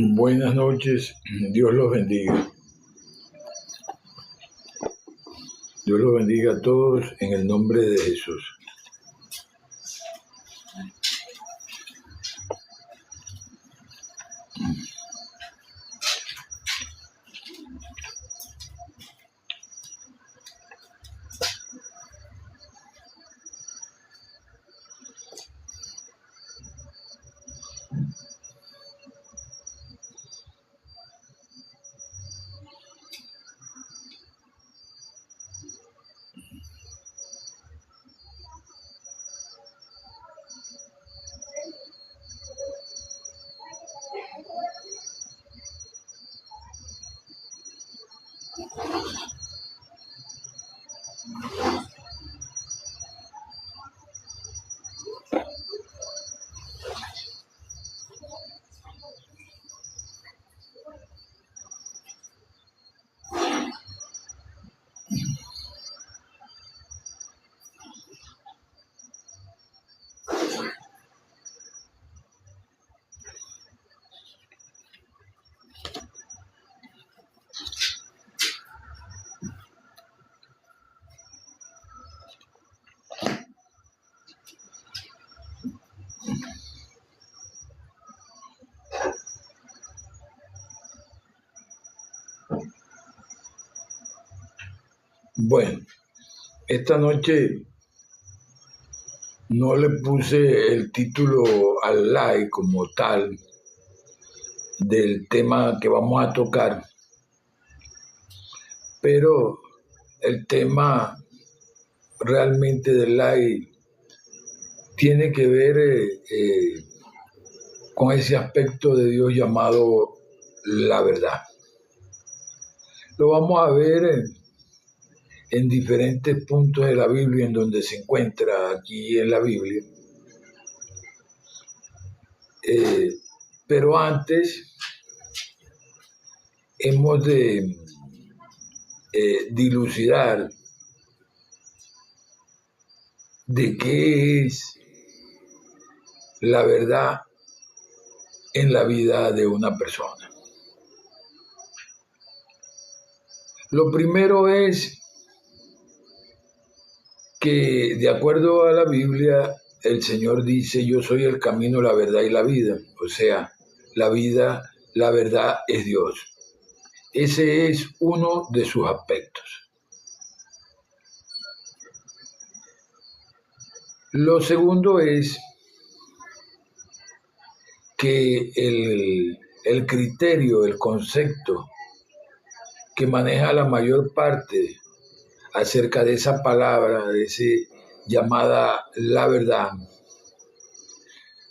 Buenas noches, Dios los bendiga. Dios los bendiga a todos en el nombre de Jesús. Bueno, esta noche no le puse el título al live como tal del tema que vamos a tocar, pero el tema realmente del live tiene que ver con ese aspecto de Dios llamado la verdad. Lo vamos a ver en diferentes puntos de la Biblia en donde se encuentra aquí en la Biblia. Pero antes hemos de dilucidar de qué es la verdad en la vida de una persona. Lo primero es que, de acuerdo a la Biblia, el Señor dice: yo soy el camino, la verdad y la vida. O sea, la vida, la verdad es Dios. Ese es uno de sus aspectos. Lo segundo es que el criterio, el concepto que maneja la mayor parte acerca de esa palabra, de ese llamada la verdad,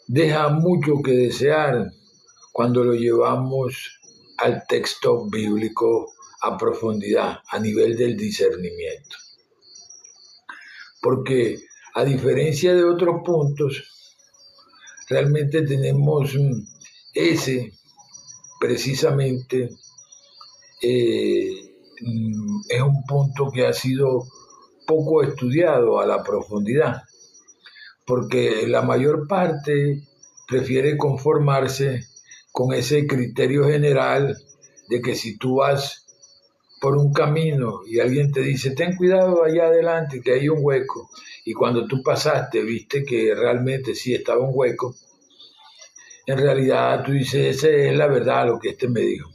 deja mucho que desear cuando lo llevamos al texto bíblico a profundidad, a nivel del discernimiento. Porque a diferencia de otros puntos, realmente tenemos ese precisamente es un punto que ha sido poco estudiado a la profundidad, porque la mayor parte prefiere conformarse con ese criterio general de que si tú vas por un camino y alguien te dice: ten cuidado allá adelante que hay un hueco, y cuando tú pasaste viste que realmente sí estaba un hueco, en realidad tú dices: esa es la verdad lo que este me dijo.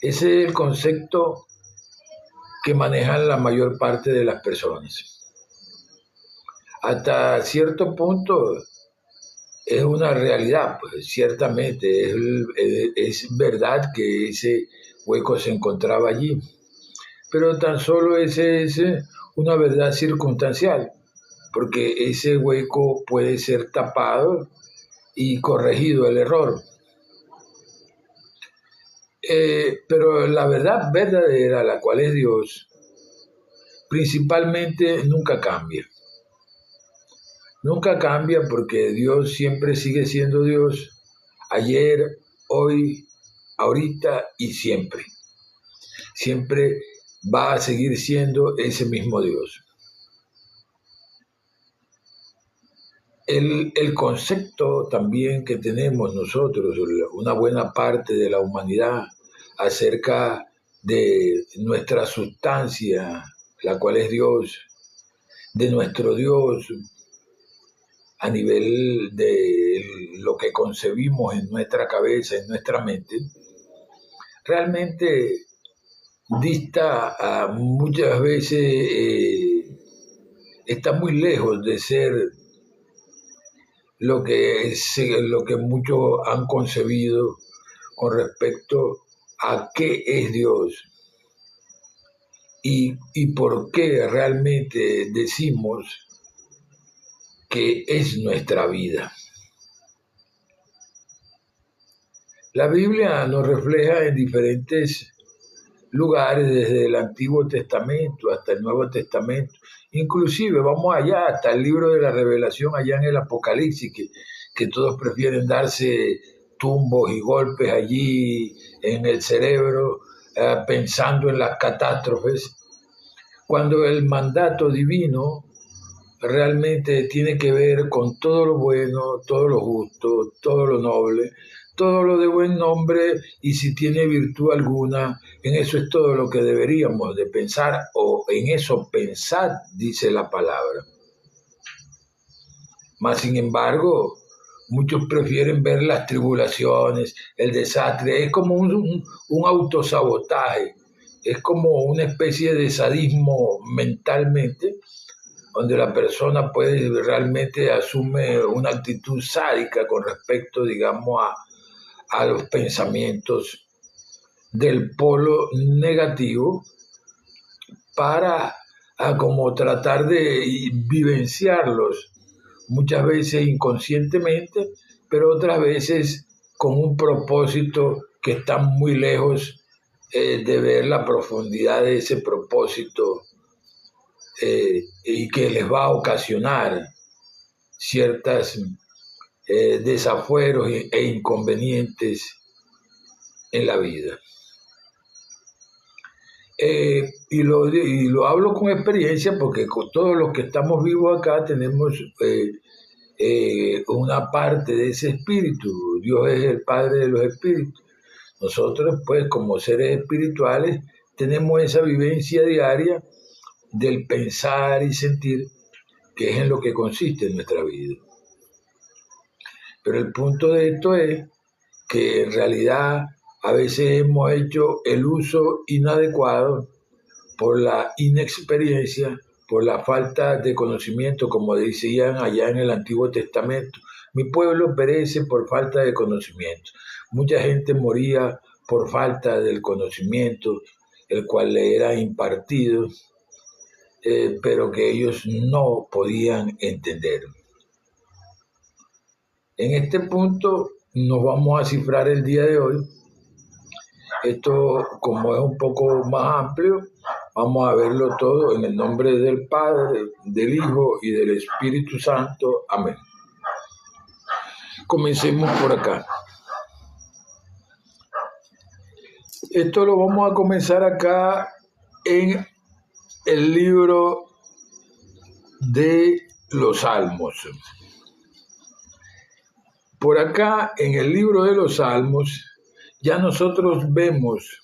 Ese es el concepto que manejan la mayor parte de las personas. Hasta cierto punto es una realidad, pues ciertamente es verdad que ese hueco se encontraba allí, pero tan solo ese es una verdad circunstancial, porque ese hueco puede ser tapado y corregido el error. Pero la verdad verdadera, la cual es Dios, principalmente nunca cambia. Nunca cambia porque Dios siempre sigue siendo Dios, ayer, hoy, ahorita y siempre. Siempre va a seguir siendo ese mismo Dios. el concepto también que tenemos nosotros, una buena parte de la humanidad, acerca de nuestra sustancia, la cual es Dios, de nuestro Dios, a nivel de lo que concebimos en nuestra cabeza, en nuestra mente, realmente dista muchas veces, está muy lejos de ser lo que muchos han concebido con respecto a qué es Dios y por qué realmente decimos que es nuestra vida. La Biblia nos refleja en diferentes lugares, desde el Antiguo Testamento hasta el Nuevo Testamento. Inclusive vamos allá, hasta el libro de la Revelación, allá en el Apocalipsis, que todos prefieren darse tumbos y golpes allí en el cerebro, pensando en las catástrofes, cuando el mandato divino realmente tiene que ver con todo lo bueno, todo lo justo, todo lo noble, todo lo de buen nombre, y si tiene virtud alguna, en eso es todo lo que deberíamos de pensar, o en eso pensad, dice la palabra. Mas, sin embargo, muchos prefieren ver las tribulaciones, el desastre, es como un autosabotaje, es como una especie de sadismo mentalmente, donde la persona puede realmente asume una actitud sádica con respecto, digamos, a los pensamientos del polo negativo, para como tratar de vivenciarlos, muchas veces inconscientemente, pero otras veces con un propósito que está muy lejos de ver la profundidad de ese propósito, y que les va a ocasionar ciertas desafueros e inconvenientes en la vida. Y lo hablo con experiencia, porque con todos los que estamos vivos acá tenemos una parte de ese espíritu. Dios es el Padre de los espíritus. Nosotros, pues, como seres espirituales, tenemos esa vivencia diaria del pensar y sentir, que es en lo que consiste nuestra vida. Pero el punto de esto es que en realidad a veces hemos hecho el uso inadecuado por la inexperiencia, por la falta de conocimiento, como decían allá en el Antiguo Testamento. Mi pueblo perece por falta de conocimiento. Mucha gente moría por falta del conocimiento, el cual le era impartido, pero que ellos no podían entender. En este punto nos vamos a cifrar el día de hoy. Esto, como es un poco más amplio, vamos a verlo todo en el nombre del Padre, del Hijo y del Espíritu Santo. Amén. Comencemos por acá. Esto lo vamos a comenzar acá en el libro de los Salmos. Por acá, en el libro de los Salmos, ya nosotros vemos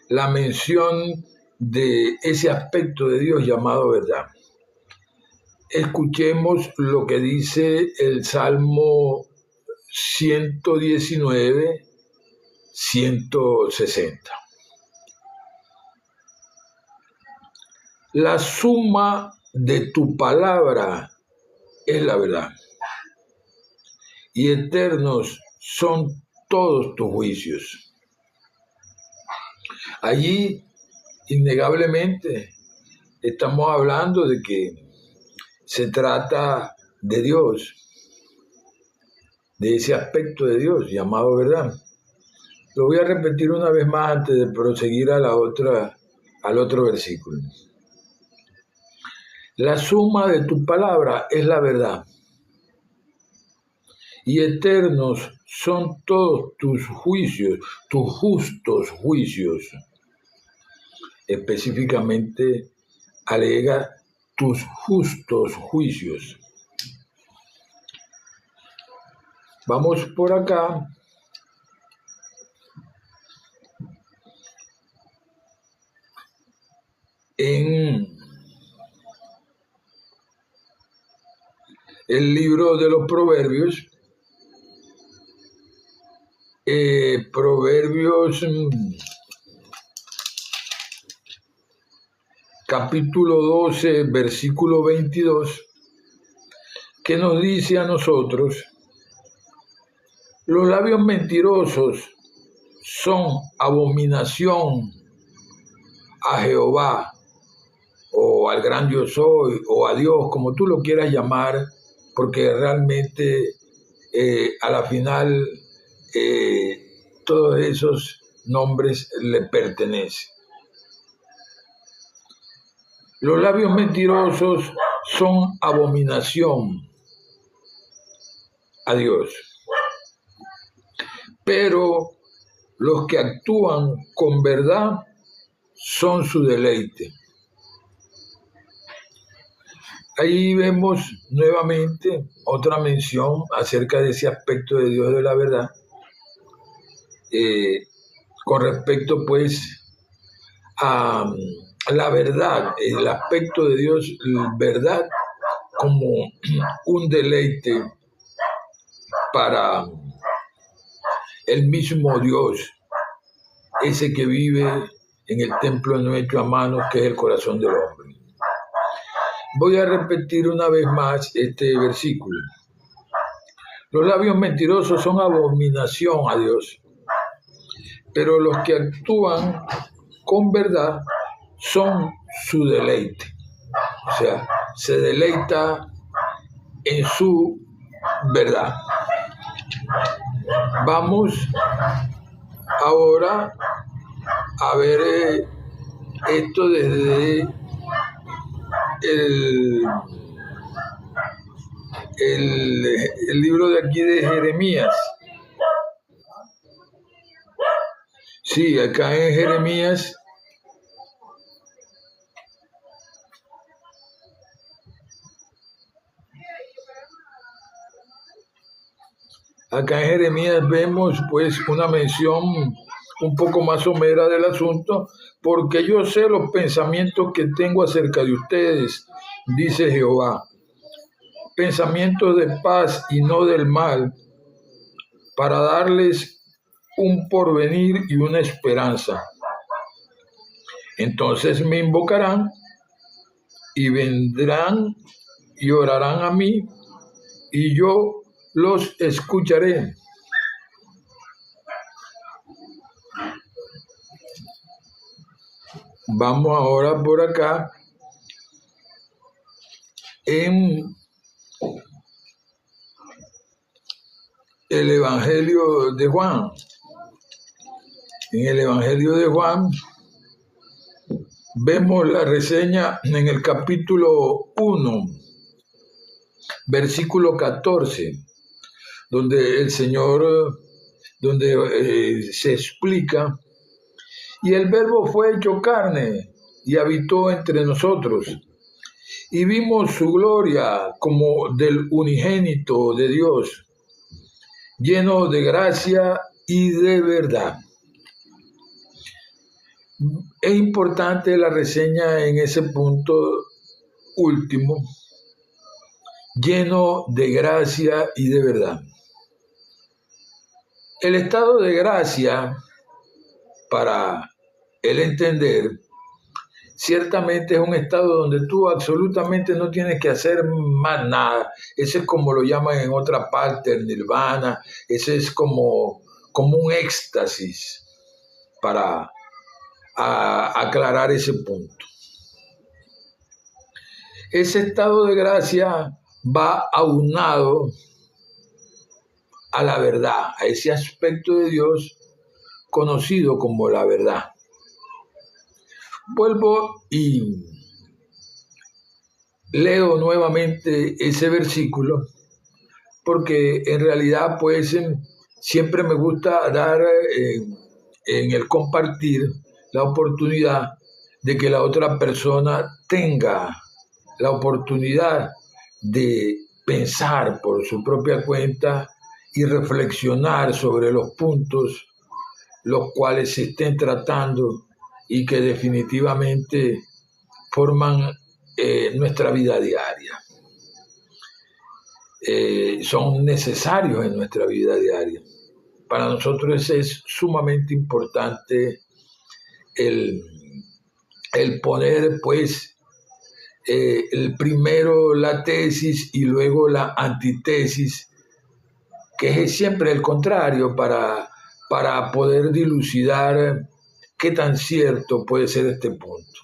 la mención de ese aspecto de Dios llamado verdad. Escuchemos lo que dice el Salmo 119, 160. La suma de tu palabra es la verdad, y eternos son todos tus juicios. Allí, innegablemente, estamos hablando de que se trata de Dios, de ese aspecto de Dios llamado verdad. Lo voy a repetir una vez más antes de proseguir al otro versículo. La suma de tu palabra es la verdad, y eternos son todos tus juicios, tus justos juicios. Específicamente alega tus justos juicios. Vamos por acá. En el libro de los Proverbios, Proverbios capítulo 12, versículo 22, que nos dice a nosotros: los labios mentirosos son abominación a Jehová, o al gran yo soy, o a Dios, como tú lo quieras llamar, porque realmente a la final todos esos nombres le pertenecen. Los labios mentirosos son abominación a Dios, pero los que actúan con verdad son su deleite. Ahí vemos nuevamente otra mención acerca de ese aspecto de Dios de la verdad, con respecto pues a la verdad, el aspecto de Dios, verdad como un deleite para el mismo Dios, ese que vive en el templo nuestro a manos, que es el corazón del hombre. Voy a repetir una vez más este versículo. Los labios mentirosos son abominación a Dios, pero los que actúan con verdad son su deleite. O sea, se deleita en su verdad. Vamos ahora a ver esto desde el libro de aquí de Jeremías. Sí, acá en Jeremías vemos pues una mención un poco más somera del asunto, porque yo sé los pensamientos que tengo acerca de ustedes, dice Jehová, pensamientos de paz y no del mal, para darles un porvenir y una esperanza. Entonces me invocarán y vendrán y orarán a mí, y yo los escucharé. Vamos ahora por acá en el Evangelio de Juan. En el Evangelio de Juan vemos la reseña en el capítulo 1, versículo 14, donde el Señor, se explica: y el Verbo fue hecho carne y habitó entre nosotros, y vimos su gloria como del unigénito de Dios, lleno de gracia y de verdad. Es importante la reseña en ese punto último, lleno de gracia y de verdad. El estado de gracia, para el entender, ciertamente es un estado donde tú absolutamente no tienes que hacer más nada. Ese es como lo llaman en otra parte, el nirvana. Ese es como un éxtasis, para aclarar ese punto. Ese estado de gracia va aunado a la verdad, a ese aspecto de Dios conocido como la verdad. Vuelvo y leo nuevamente ese versículo, porque en realidad pues siempre me gusta dar en el compartir la oportunidad de que la otra persona tenga la oportunidad de pensar por su propia cuenta y reflexionar sobre los puntos los cuales se estén tratando y que definitivamente forman nuestra vida diaria. Son necesarios en nuestra vida diaria. Para nosotros es sumamente importante el poner, pues, el primero la tesis y luego la antitesis, que es siempre el contrario, para poder dilucidar qué tan cierto puede ser este punto.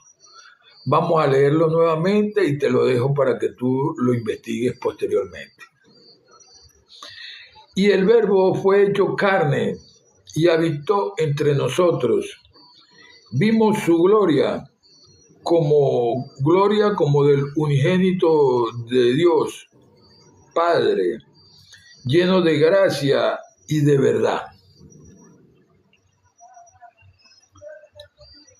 Vamos a leerlo nuevamente y te lo dejo para que tú lo investigues posteriormente. Y el Verbo fue hecho carne y habitó entre nosotros. Vimos su gloria como del unigénito de Dios, Padre, lleno de gracia y de verdad.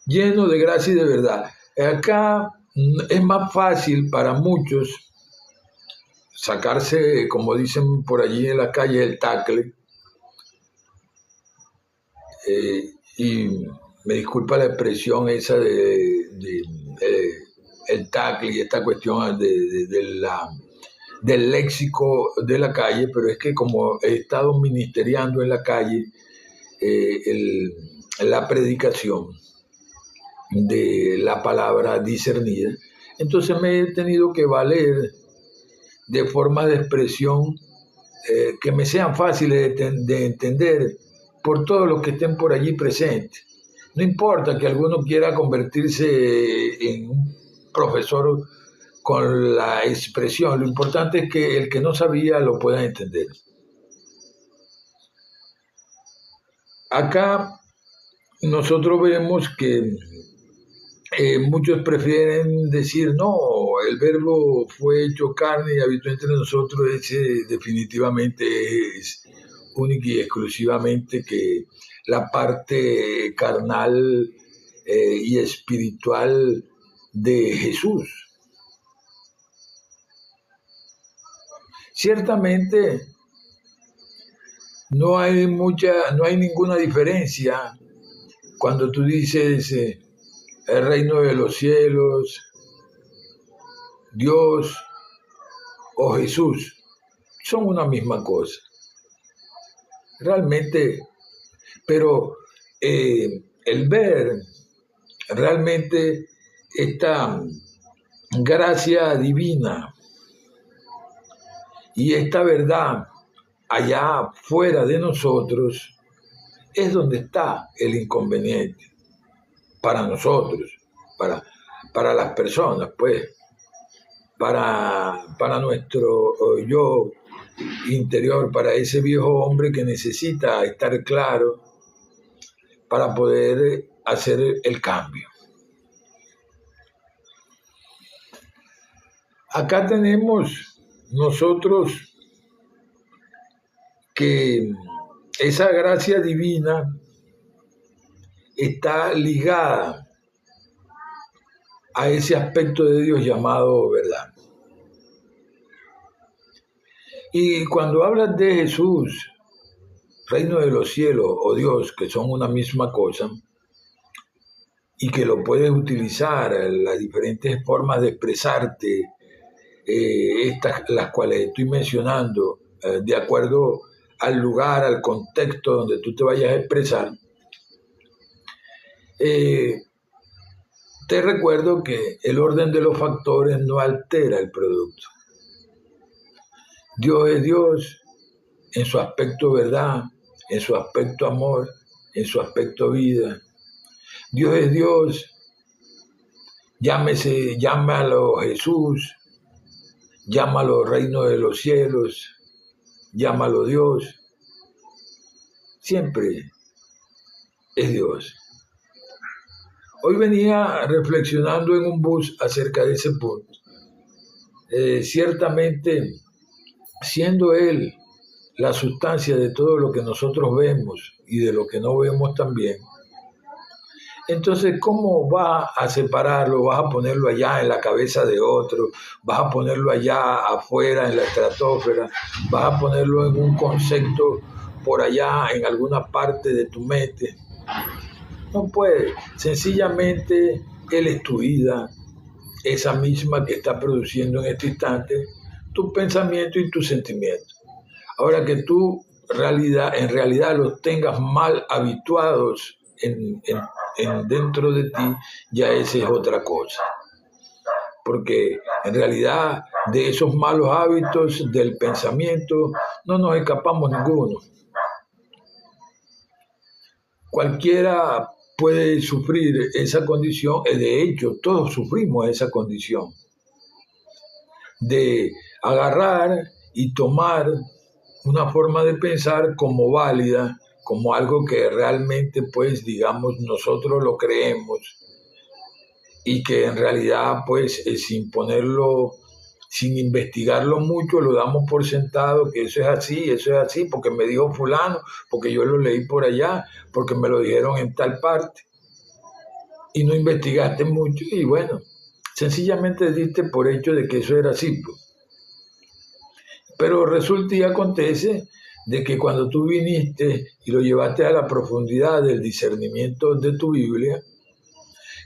Lleno de gracia y de verdad. Acá es más fácil para muchos sacarse, como dicen por allí en la calle, el tacle. Y me disculpa la expresión esa el tacle y esta cuestión del léxico de la calle, pero es que como he estado ministeriando en la calle la predicación de la palabra discernida, entonces me he tenido que valer de formas de expresión que me sean fáciles de entender por todos los que estén por allí presentes. No importa que alguno quiera convertirse en un profesor con la expresión, lo importante es que el que no sabía lo pueda entender. Acá nosotros vemos que muchos prefieren decir, no, el Verbo fue hecho carne y habitó entre nosotros. Ese definitivamente es única y exclusivamente que la parte carnal y espiritual de Jesús. Ciertamente no hay ninguna diferencia cuando tú dices el reino de los cielos, Dios o Jesús, son una misma cosa. Realmente, pero el ver realmente esta gracia divina y esta verdad allá fuera de nosotros es donde está el inconveniente para nosotros, para las personas, pues, para nuestro yo interior, para ese viejo hombre que necesita estar claro para poder hacer el cambio. Acá tenemos nosotros que esa gracia divina está ligada a ese aspecto de Dios llamado verdad. Y cuando hablas de Jesús, reino de los cielos o Dios, que son una misma cosa, y que lo puedes utilizar en las diferentes formas de expresarte, las cuales estoy mencionando, de acuerdo al lugar, al contexto donde tú te vayas a expresar, te recuerdo que el orden de los factores no altera el producto. Dios es Dios en su aspecto verdad, en su aspecto amor, en su aspecto vida. Dios es Dios, llámalo Jesús, llámalo reino de los cielos, llámalo Dios. Siempre es Dios. Hoy venía reflexionando en un bus acerca de ese punto. Ciertamente, siendo Él la sustancia de todo lo que nosotros vemos y de lo que no vemos también, Entonces, ¿cómo vas a separarlo? ¿Vas a ponerlo allá en la cabeza de otro? ¿Vas a ponerlo allá afuera en la estratosfera? ¿Vas a ponerlo en un concepto por allá en alguna parte de tu mente? No puede. Sencillamente, Él es tu vida, esa misma que está produciendo en este instante tu pensamiento y tu sentimiento. Ahora que tú en realidad los tengas mal habituados dentro de ti, ya esa es otra cosa. Porque en realidad de esos malos hábitos del pensamiento no nos escapamos ninguno. Cualquiera puede sufrir esa condición, de hecho todos sufrimos esa condición, de agarrar y tomar una forma de pensar como válida, como algo que realmente, pues, digamos, nosotros lo creemos y que en realidad, pues, sin ponerlo, sin investigarlo mucho, lo damos por sentado, que eso es así, porque me dijo fulano, porque yo lo leí por allá, porque me lo dijeron en tal parte, y no investigaste mucho, y bueno, sencillamente diste por hecho de que eso era así, pues. Pero resulta y acontece de que cuando tú viniste y lo llevaste a la profundidad del discernimiento de tu Biblia,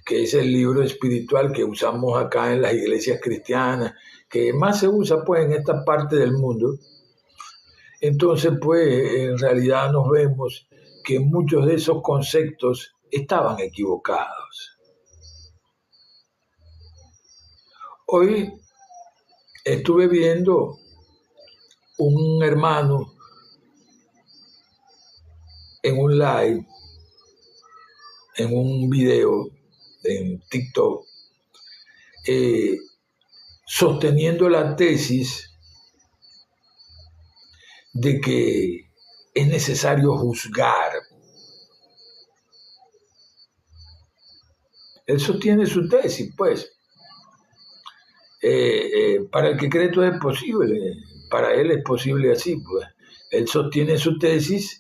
que es el libro espiritual que usamos acá en las iglesias cristianas, que más se usa pues en esta parte del mundo, entonces pues en realidad nos vemos que muchos de esos conceptos estaban equivocados. Hoy estuve viendo un hermano en un live, en un video en TikTok, sosteniendo la tesis de que es necesario juzgar. Él sostiene su tesis, pues. Para el que cree todo es posible, para él es posible así, pues. Él sostiene su tesis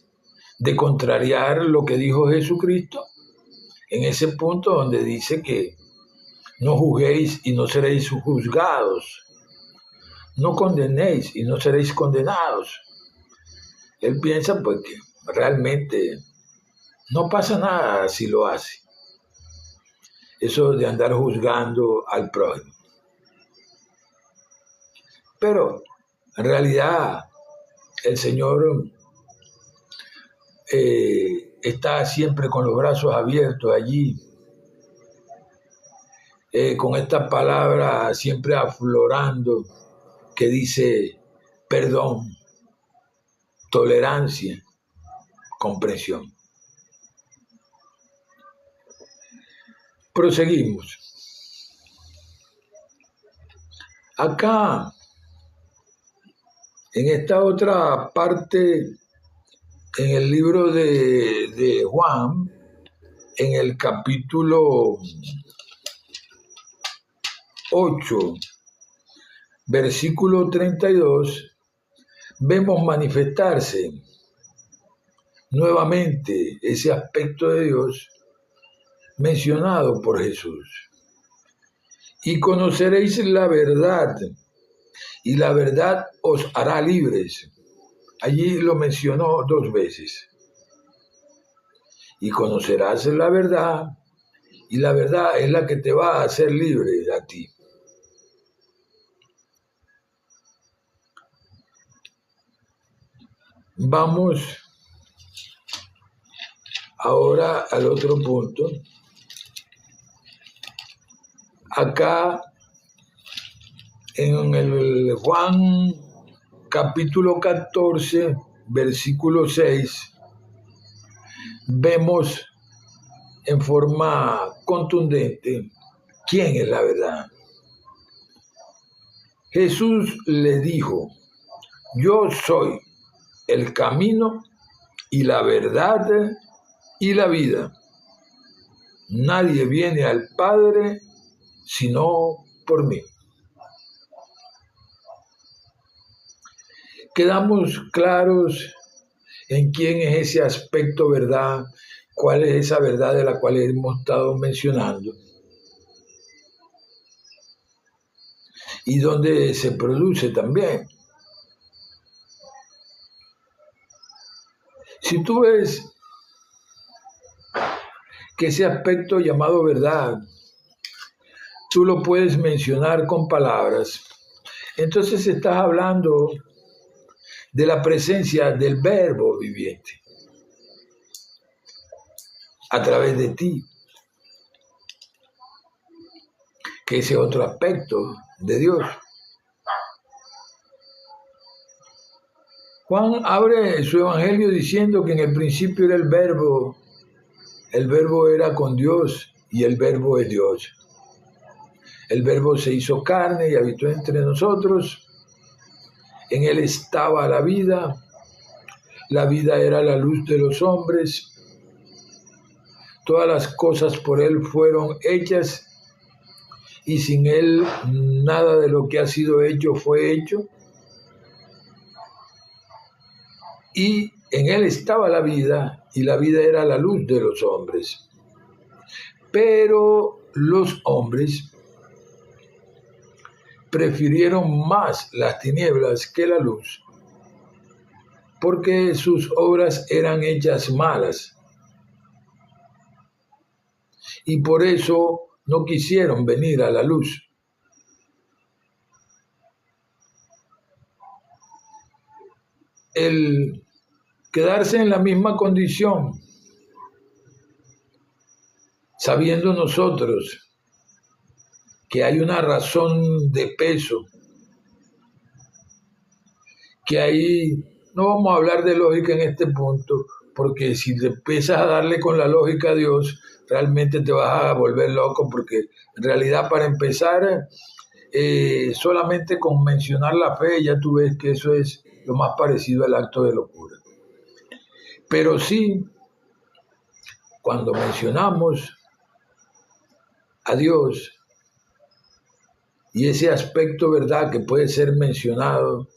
de contrariar lo que dijo Jesucristo en ese punto donde dice que no juzguéis y no seréis juzgados, no condenéis y no seréis condenados. Él piensa pues que realmente no pasa nada si lo hace. Eso de andar juzgando al prójimo. Pero en realidad el Señor está siempre con los brazos abiertos allí, con esta palabra siempre aflorando que dice perdón, tolerancia, comprensión. Proseguimos. Acá, en esta otra parte, en el libro de Juan, en el capítulo 8, versículo 32, vemos manifestarse nuevamente ese aspecto de Dios mencionado por Jesús. Y conoceréis la verdad, y la verdad os hará libres. Allí lo mencionó 2 veces. Y conocerás la verdad, y la verdad es la que te va a hacer libre a ti. Vamos ahora al otro punto. Acá en el Juan capítulo 14, versículo 6, vemos en forma contundente quién es la verdad. Jesús le dijo, yo soy el camino y la verdad y la vida. Nadie viene al Padre sino por mí. Quedamos claros en quién es ese aspecto verdad cuál es esa verdad de la cual hemos estado mencionando y dónde se produce también. Si tú ves que ese aspecto llamado verdad, tú lo puedes mencionar con palabras, entonces estás hablando de la presencia del verbo viviente a través de ti, que ese es otro aspecto de Dios. Juan abre su evangelio diciendo que en el principio era el verbo era con Dios y el verbo es Dios. El verbo se hizo carne y habitó entre nosotros. En él estaba la vida era la luz de los hombres. Todas las cosas por él fueron hechas y sin él nada de lo que ha sido hecho fue hecho. Y en él estaba la vida y la vida era la luz de los hombres. Pero los hombres prefirieron más las tinieblas que la luz, porque sus obras eran hechas malas. Y por eso no quisieron venir a la luz. El quedarse en la misma condición, sabiendo nosotros que hay una razón de peso, que ahí no vamos a hablar de lógica en este punto, porque si te empiezas a darle con la lógica a Dios, realmente te vas a volver loco, porque en realidad para empezar, solamente con mencionar la fe ya tú ves que eso es lo más parecido al acto de locura. Pero sí, cuando mencionamos a Dios y ese aspecto, ¿verdad?, que puede ser mencionado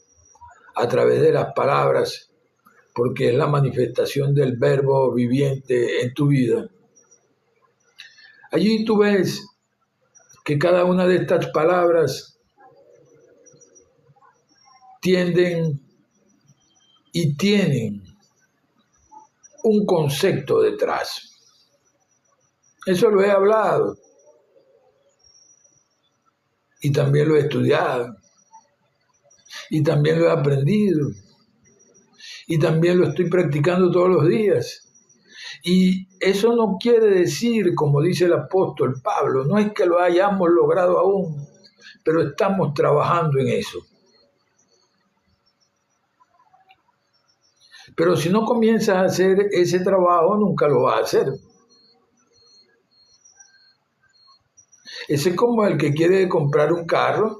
a través de las palabras, porque es la manifestación del verbo viviente en tu vida. Allí tú ves que cada una de estas palabras tienden y tienen un concepto detrás. Eso lo he hablado y también lo he estudiado y también lo he aprendido y también lo estoy practicando todos los días. Y eso no quiere decir, como dice el apóstol Pablo, no es que lo hayamos logrado aún, pero estamos trabajando en eso. Pero si no comienzas a hacer ese trabajo, nunca lo vas a hacer. Ese es como el que quiere comprar un carro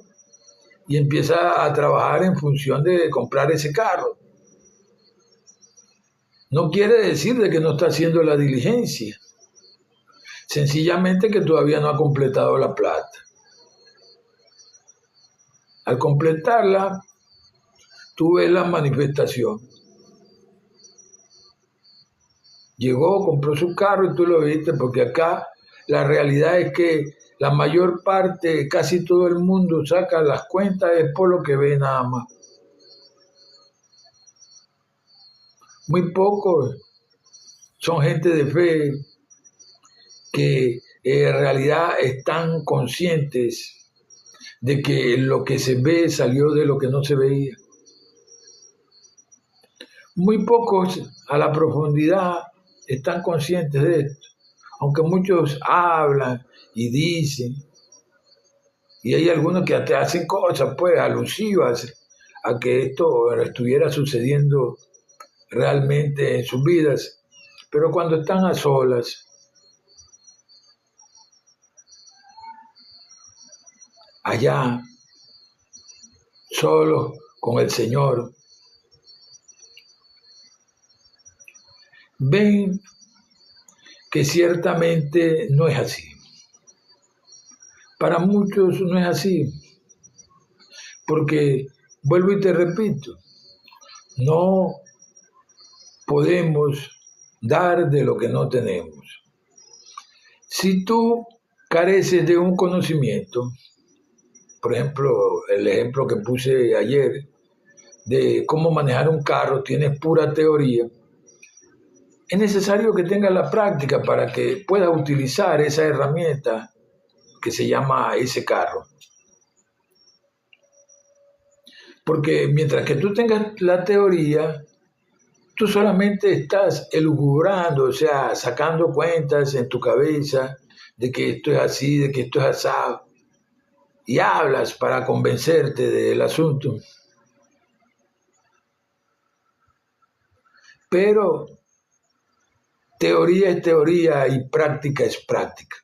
y empieza a trabajar en función de comprar ese carro. No quiere decir de que no está haciendo la diligencia. Sencillamente que todavía no ha completado la plata. Al completarla, tú ves la manifestación. Llegó, compró su carro y tú lo viste, porque acá la realidad es que la mayor parte, casi todo el mundo saca las cuentas es por lo que ve nada más. Muy pocos son gente de fe que en realidad están conscientes de que lo que se ve salió de lo que no se veía. Muy pocos a la profundidad están conscientes de esto, aunque muchos hablan y dicen, y hay algunos que hasta hacen cosas pues alusivas a que esto estuviera sucediendo realmente en sus vidas, pero cuando están a solas, allá, solos con el Señor, ven que ciertamente no es así. Para muchos no es así, porque, vuelvo y te repito, no podemos dar de lo que no tenemos. Si tú careces de un conocimiento, por ejemplo, el ejemplo que puse ayer de cómo manejar un carro, tienes pura teoría, es necesario que tengas la práctica para que puedas utilizar esa herramienta que se llama ese carro. Porque mientras que tú tengas la teoría, tú solamente estás elucubrando, o sea, sacando cuentas en tu cabeza de que esto es así, de que esto es asado, y hablas para convencerte del asunto. Pero teoría es teoría y práctica es práctica.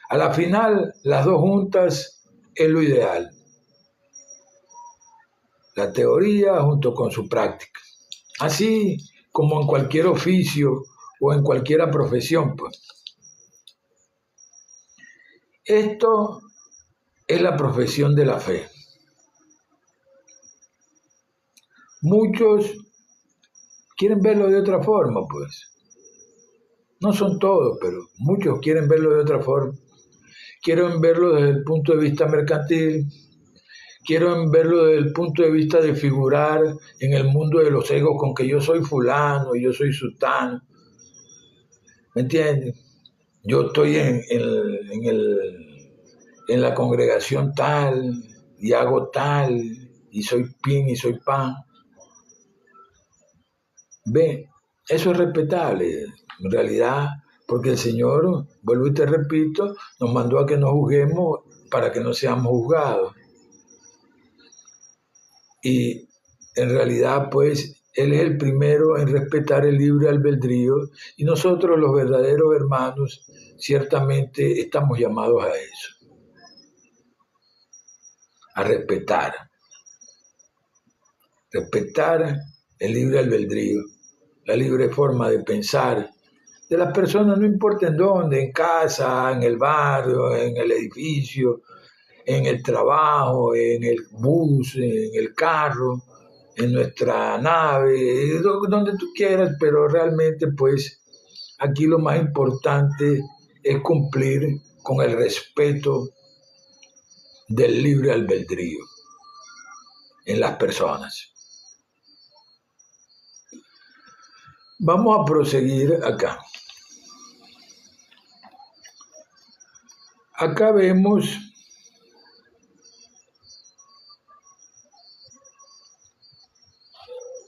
A la final, las dos juntas es lo ideal. La teoría junto con su práctica. Así como en cualquier oficio o en cualquier profesión, pues. Esto es la profesión de la fe. Muchos quieren verlo de otra forma, pues. No son todos, pero muchos quieren verlo de otra forma. Quieren verlo desde el punto de vista mercantil, quieren verlo desde el punto de vista de figurar en el mundo de los egos con que yo soy fulano y yo soy sultano. ¿Me entiendes? Yo estoy en la congregación tal y hago tal y soy pin y soy pan. Ve, eso es respetable, en realidad, porque el Señor, vuelvo y te repito, nos mandó a que nos juzguemos para que no seamos juzgados. Y en realidad, pues, Él es el primero en respetar el libre albedrío y nosotros, los verdaderos hermanos, ciertamente estamos llamados a eso, a respetar el libre albedrío, la libre forma de pensar de las personas, no importa en dónde, en casa, en el barrio, en el edificio, en el trabajo, en el bus, en el carro, en nuestra nave, donde tú quieras, pero realmente pues aquí lo más importante es cumplir con el respeto del libre albedrío en las personas. Vamos a proseguir acá. Acá vemos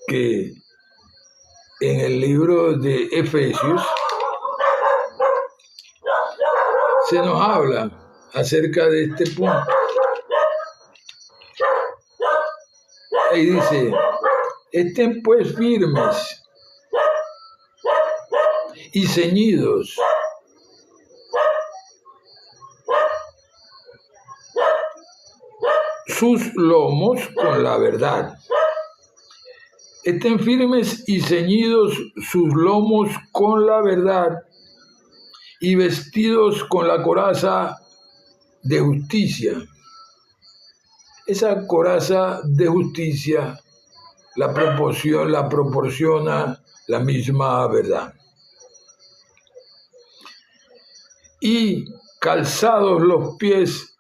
que en el libro de Efesios se nos habla acerca de este punto. Ahí dice, estén pues firmes y ceñidos sus lomos con la verdad. Estén firmes y ceñidos sus lomos con la verdad y vestidos con la coraza de justicia. Esa coraza de justicia la proporciona la misma verdad. Y calzados los pies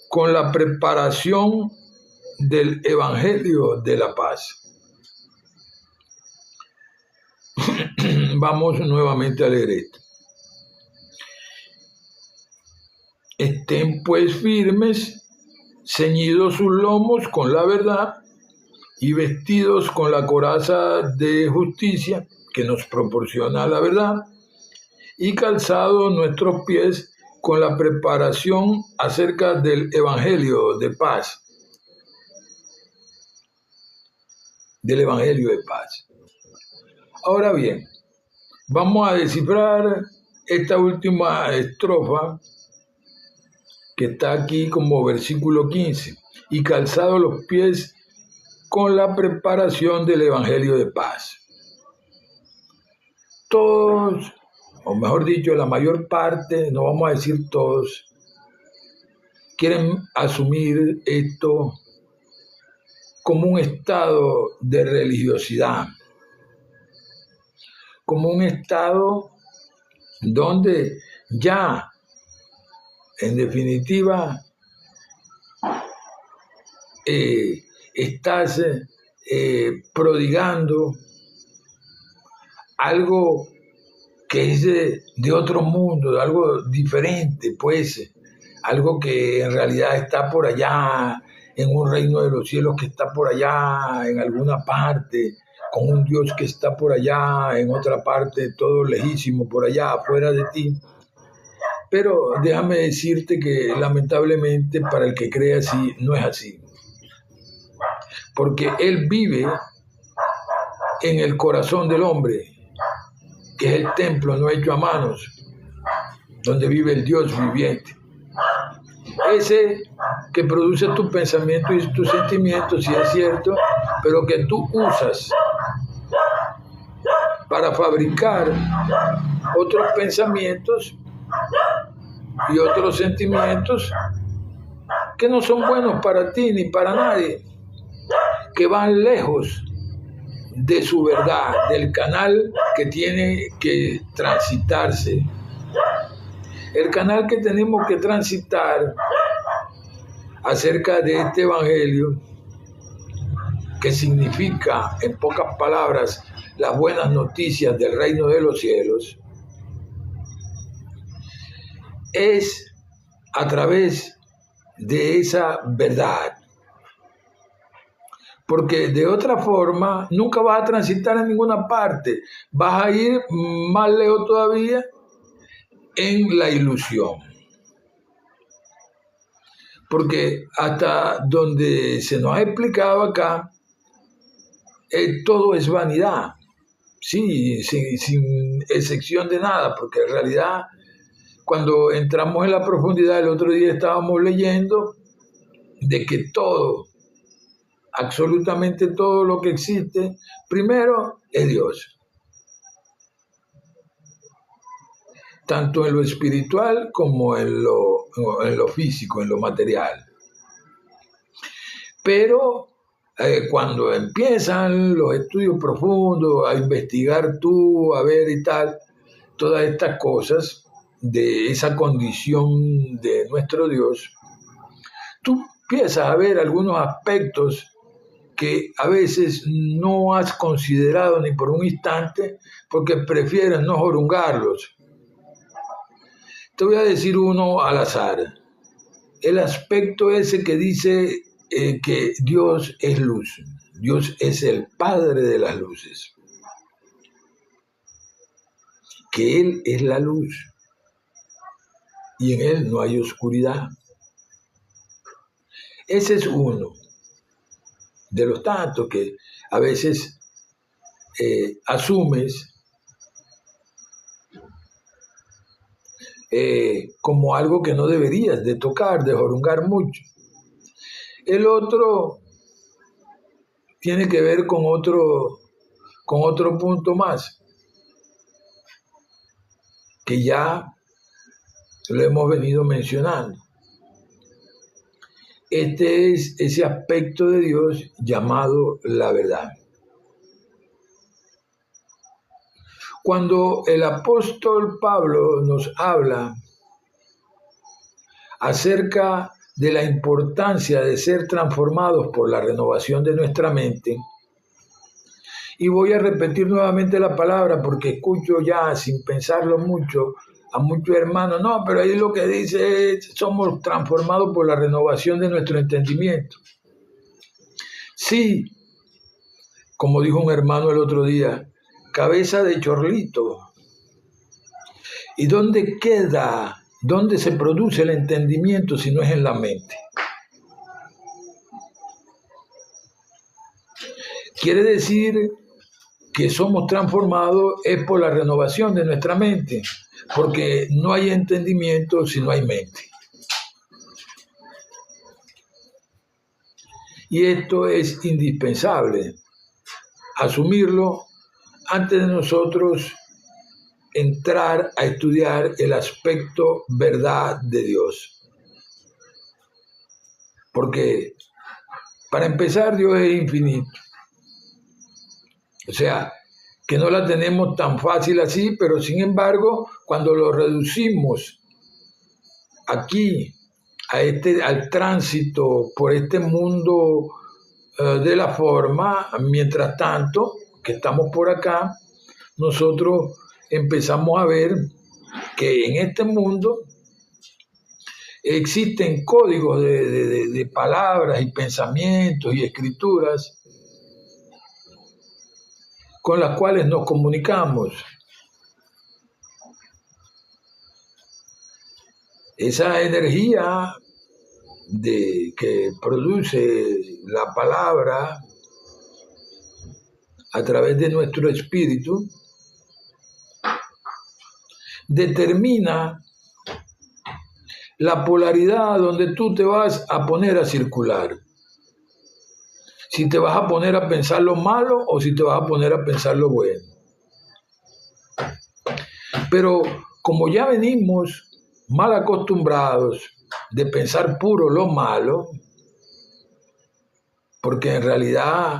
con la preparación del Evangelio de la paz. Vamos nuevamente a leer esto. Estén pues firmes, ceñidos sus lomos con la verdad y vestidos con la coraza de justicia que nos proporciona la verdad y calzados nuestros pies con la preparación acerca del Evangelio de paz. Del Evangelio de paz. Ahora bien, vamos a descifrar esta última estrofa que está aquí como versículo 15. Y calzados los pies con la preparación del Evangelio de paz. Todos, o mejor dicho, la mayor parte, no vamos a decir todos, quieren asumir esto como un estado de religiosidad, como un estado donde ya, en definitiva, estás prodigando algo que es de otro mundo, de algo diferente, pues, algo que en realidad está por allá, en un reino de los cielos que está por allá, en alguna parte, con un Dios que está por allá, en otra parte, todo lejísimo, por allá, afuera de ti. Pero déjame decirte que lamentablemente para el que cree así, no es así. Porque Él vive en el corazón del hombre, que es el templo no hecho a manos, donde vive el Dios viviente. Ese que produce tu pensamiento y tus sentimientos, si es cierto, pero que tú usas para fabricar otros pensamientos y otros sentimientos que no son buenos para ti ni para nadie, que van lejos de su verdad, del canal que tiene que transitarse. El canal que tenemos que transitar acerca de este evangelio, que significa, en pocas palabras, las buenas noticias del reino de los cielos, es a través de esa verdad. Porque de otra forma nunca vas a transitar en ninguna parte. Vas a ir más lejos todavía en la ilusión. Porque hasta donde se nos ha explicado acá, todo es vanidad. Sí, sin excepción de nada, porque en realidad cuando entramos en la profundidad, el otro día estábamos leyendo de que todo, absolutamente todo lo que existe, primero es Dios. Tanto en lo espiritual como en lo físico, en lo material. Pero cuando empiezan los estudios profundos, a investigar tú, a ver y tal, todas estas cosas de esa condición de nuestro Dios, tú empiezas a ver algunos aspectos que a veces no has considerado ni por un instante porque prefieres no jorungarlos. Te voy a decir uno al azar. El aspecto ese que dice que Dios es luz. Dios es el Padre de las luces. Que Él es la luz. Y en Él no hay oscuridad. Ese es uno de los tantos que a veces asumes como algo que no deberías de tocar, de jorungar mucho. El otro tiene que ver con otro punto más, que ya lo hemos venido mencionando. Este es ese aspecto de Dios llamado la verdad. Cuando el apóstol Pablo nos habla acerca de la importancia de ser transformados por la renovación de nuestra mente, y voy a repetir nuevamente la palabra porque escucho ya sin pensarlo mucho a muchos hermanos, no, pero ahí lo que dice es, somos transformados por la renovación de nuestro entendimiento. Sí, como dijo un hermano el otro día, cabeza de chorlito. ¿Y dónde queda, dónde se produce el entendimiento si no es en la mente? Quiere decir que somos transformados es por la renovación de nuestra mente, porque no hay entendimiento si no hay mente. Y esto es indispensable, asumirlo antes de nosotros entrar a estudiar el aspecto verdad de Dios. Porque, para empezar, Dios es infinito. O sea, que no la tenemos tan fácil así, pero sin embargo, cuando lo reducimos aquí, al tránsito por este mundo de la forma, mientras tanto que estamos por acá, nosotros empezamos a ver que en este mundo existen códigos de palabras y pensamientos y escrituras con las cuales nos comunicamos. Esa energía que produce la palabra a través de nuestro espíritu determina la polaridad donde tú te vas a poner a circular. Si te vas a poner a pensar lo malo o si te vas a poner a pensar lo bueno. Pero como ya venimos mal acostumbrados de pensar puro lo malo, porque en realidad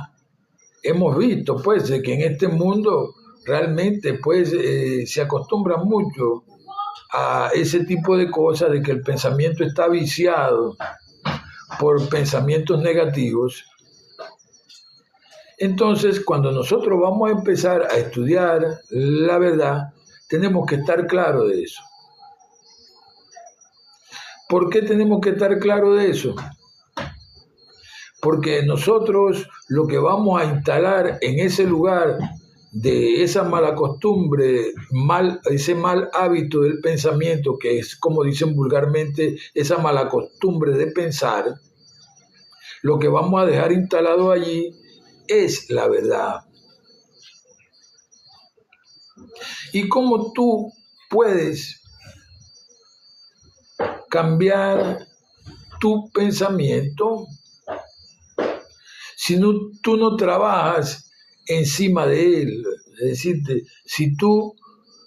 hemos visto pues de que en este mundo realmente pues se acostumbra mucho a ese tipo de cosas, de que el pensamiento está viciado por pensamientos negativos. Entonces, cuando nosotros vamos a empezar a estudiar la verdad, tenemos que estar claros de eso. ¿Por qué tenemos que estar claros de eso? Porque nosotros lo que vamos a instalar en ese lugar de esa mala costumbre, ese mal hábito del pensamiento, que es, como dicen vulgarmente, esa mala costumbre de pensar, lo que vamos a dejar instalado allí es la verdad. ¿Y cómo tú puedes cambiar tu pensamiento si tú no trabajas encima de él? Es decir, si tú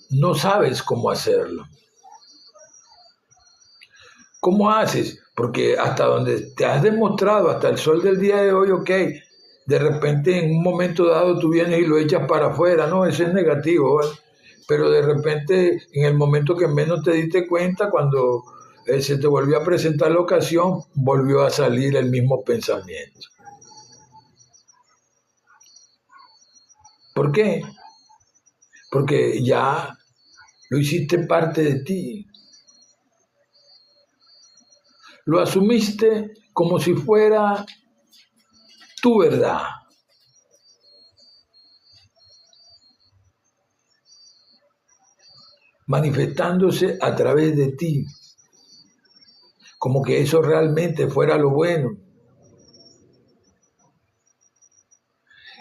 no sabes cómo hacerlo. ¿Cómo haces? Porque hasta donde te has demostrado, hasta el sol del día de hoy, ok, de repente en un momento dado tú vienes y lo echas para afuera, no, eso es negativo, ¿vale? Pero de repente en el momento que menos te diste cuenta, cuando se te volvió a presentar la ocasión, volvió a salir el mismo pensamiento. ¿Por qué? Porque ya lo hiciste parte de ti. Lo asumiste como si fuera tu verdad. Manifestándose a través de ti. Como que eso realmente fuera lo bueno.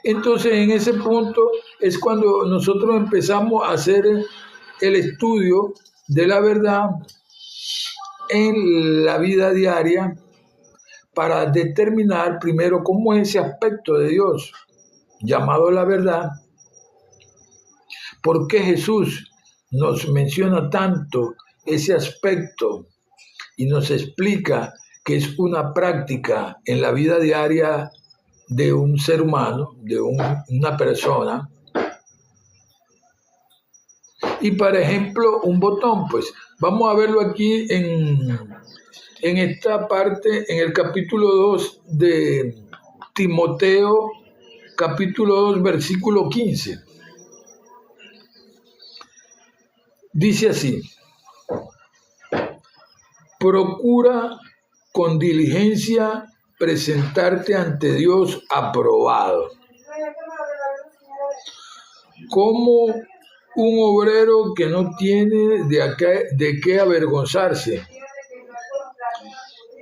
Entonces, en ese punto es cuando nosotros empezamos a hacer el estudio de la verdad en la vida diaria para determinar primero cómo es ese aspecto de Dios llamado la verdad, por qué Jesús nos menciona tanto ese aspecto y nos explica que es una práctica en la vida diaria de un ser humano, de una persona. Y por ejemplo, un botón, pues vamos a verlo aquí en esta parte, en el capítulo 2 de Timoteo, capítulo 2, versículo 15. Dice así: procura con diligencia presentarte ante Dios aprobado, como un obrero que no tiene de qué avergonzarse,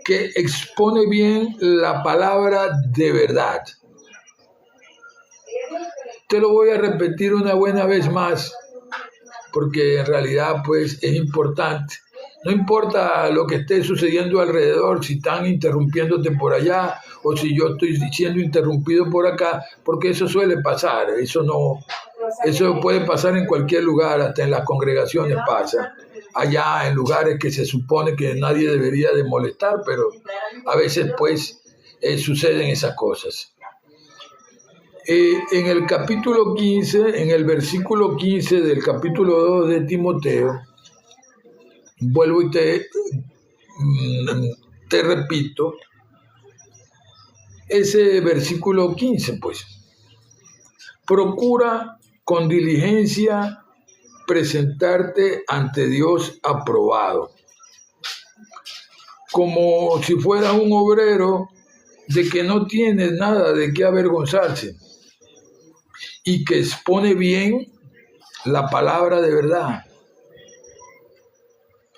que expone bien la palabra de verdad. Te lo voy a repetir una buena vez más, porque en realidad pues es importante. No importa lo que esté sucediendo alrededor, si están interrumpiéndote por allá o si yo estoy siendo interrumpido por acá, porque eso suele pasar, eso puede pasar en cualquier lugar, hasta en las congregaciones pasa, allá en lugares que se supone que nadie debería de molestar, pero a veces pues suceden esas cosas. En el capítulo 15, en el versículo 15 del capítulo 2 de Timoteo, vuelvo y te repito, ese versículo 15, pues, procura con diligencia presentarte ante Dios aprobado, como si fuera un obrero de que no tiene nada de qué avergonzarse y que expone bien la palabra de verdad.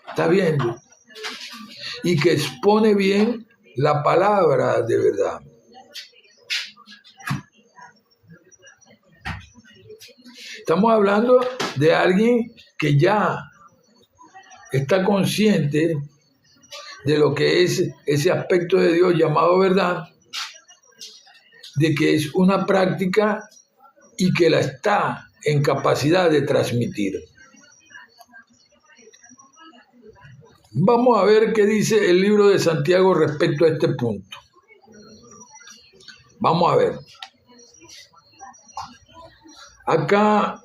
¿Está viendo? Y que expone bien la palabra de verdad. Estamos hablando de alguien que ya está consciente de lo que es ese aspecto de Dios llamado verdad, de que es una práctica y que la está en capacidad de transmitir. Vamos a ver qué dice el libro de Santiago respecto a este punto. Vamos a ver. Acá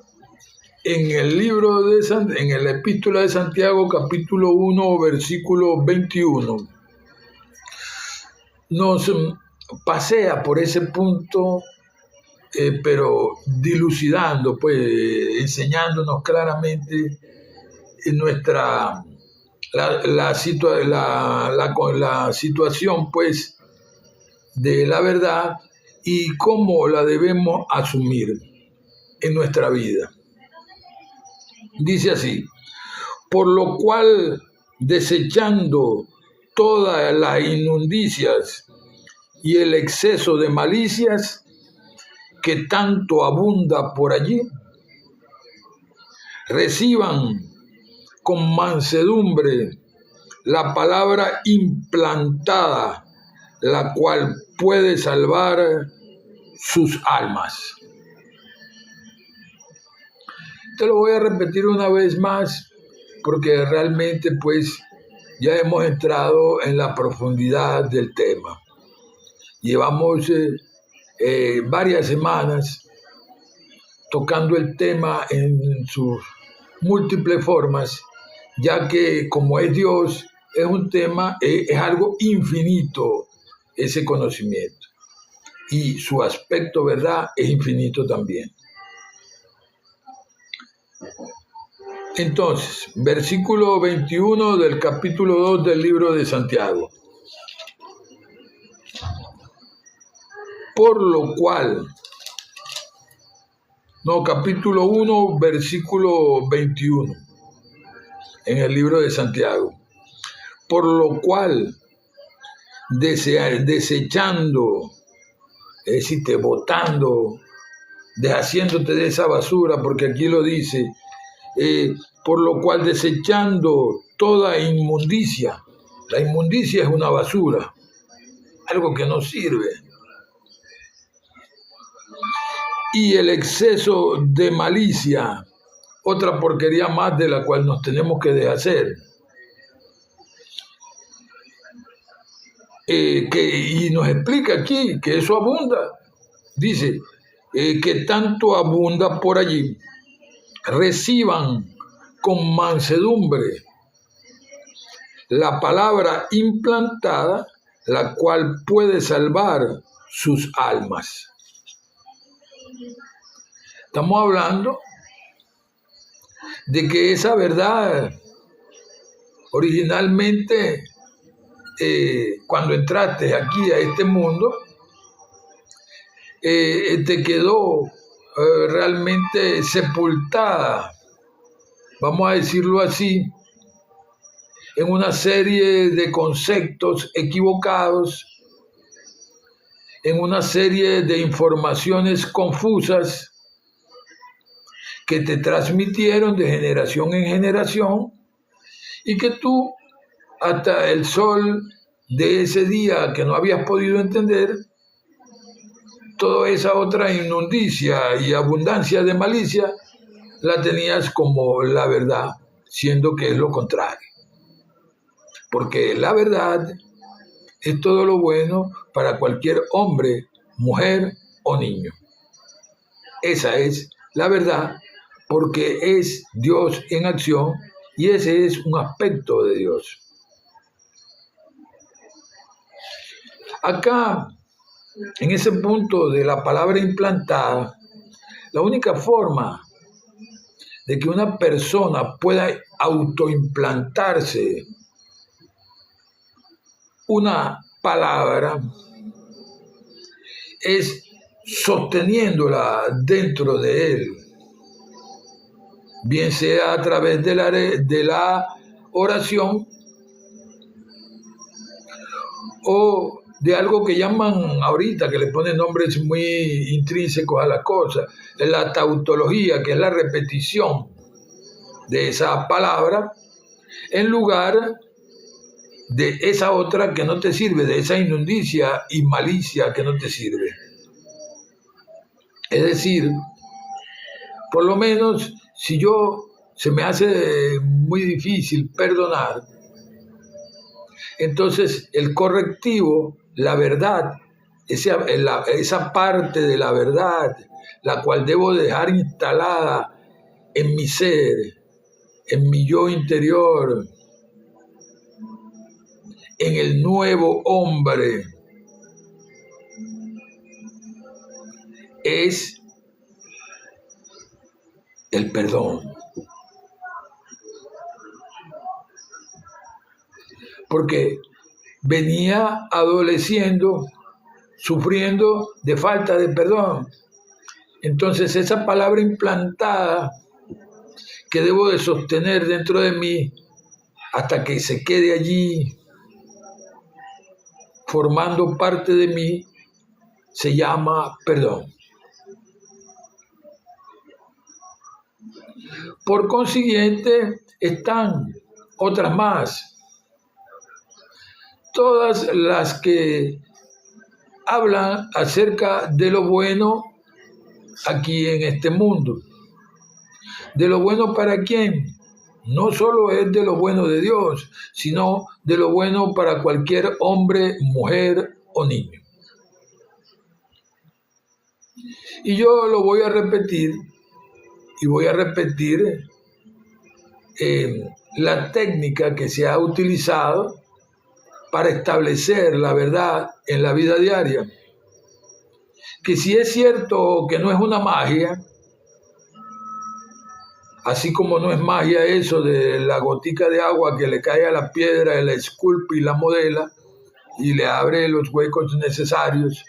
en el libro en la epístola de Santiago, capítulo 1, versículo 21, nos pasea por ese punto, pero dilucidando, pues, enseñándonos claramente la situación, pues, de la verdad y cómo la debemos asumir en nuestra vida. Dice así: por lo cual, desechando todas las inmundicias y el exceso de malicias que tanto abunda por allí, reciban con mansedumbre la palabra implantada, la cual puede salvar sus almas. Te lo voy a repetir una vez más, porque realmente pues ya hemos entrado en la profundidad del tema. Llevamos varias semanas tocando el tema en sus múltiples formas, ya que como es Dios, es un tema, es algo infinito ese conocimiento. Y su aspecto verdad es infinito también. Entonces, versículo 21 del capítulo 2 del libro de Santiago. Por lo cual, capítulo 1, versículo 21, en el libro de Santiago. Por lo cual, desechando, es decir, botando, deshaciéndote de esa basura, porque aquí lo dice, por lo cual desechando toda inmundicia. La inmundicia es una basura, algo que no sirve. Y el exceso de malicia, otra porquería más de la cual nos tenemos que deshacer. Y nos explica aquí que eso abunda. Dice que tanto abunda por allí, reciban con mansedumbre la palabra implantada, la cual puede salvar sus almas. Estamos hablando de que esa verdad originalmente, cuando entraste aquí a este mundo, te quedó realmente sepultada, vamos a decirlo así, en una serie de conceptos equivocados, en una serie de informaciones confusas que te transmitieron de generación en generación y que tú, hasta el sol de ese día que no habías podido entender, toda esa otra inmundicia y abundancia de malicia la tenías como la verdad, siendo que es lo contrario. Porque la verdad es todo lo bueno para cualquier hombre, mujer o niño. Esa es la verdad, porque es Dios en acción y ese es un aspecto de Dios. Acá, en ese punto de la palabra implantada, la única forma de que una persona pueda autoimplantarse una palabra es sosteniéndola dentro de él, bien sea a través de la oración o de algo que llaman ahorita, que le ponen nombres muy intrínsecos a la cosa, la tautología, que es la repetición de esa palabra, en lugar de esa otra que no te sirve, de esa inmundicia y malicia que no te sirve. Es decir, por lo menos si se me hace muy difícil perdonar, entonces el correctivo, la verdad, esa parte de la verdad, la cual debo dejar instalada en mi ser, en mi yo interior, en el nuevo hombre, es el perdón. Porque venía adoleciendo, sufriendo de falta de perdón. Entonces esa palabra implantada que debo de sostener dentro de mí hasta que se quede allí formando parte de mí, se llama perdón. Por consiguiente, están otras más. Todas las que hablan acerca de lo bueno aquí en este mundo. ¿De lo bueno para quién? No solo es de lo bueno de Dios, sino de lo bueno para cualquier hombre, mujer o niño. Y yo lo voy a repetir, y voy a repetir la técnica que se ha utilizado para establecer la verdad en la vida diaria. Que si es cierto que no es una magia, así como no es magia eso de la gotica de agua que le cae a la piedra, la esculpe y la modela y le abre los huecos necesarios.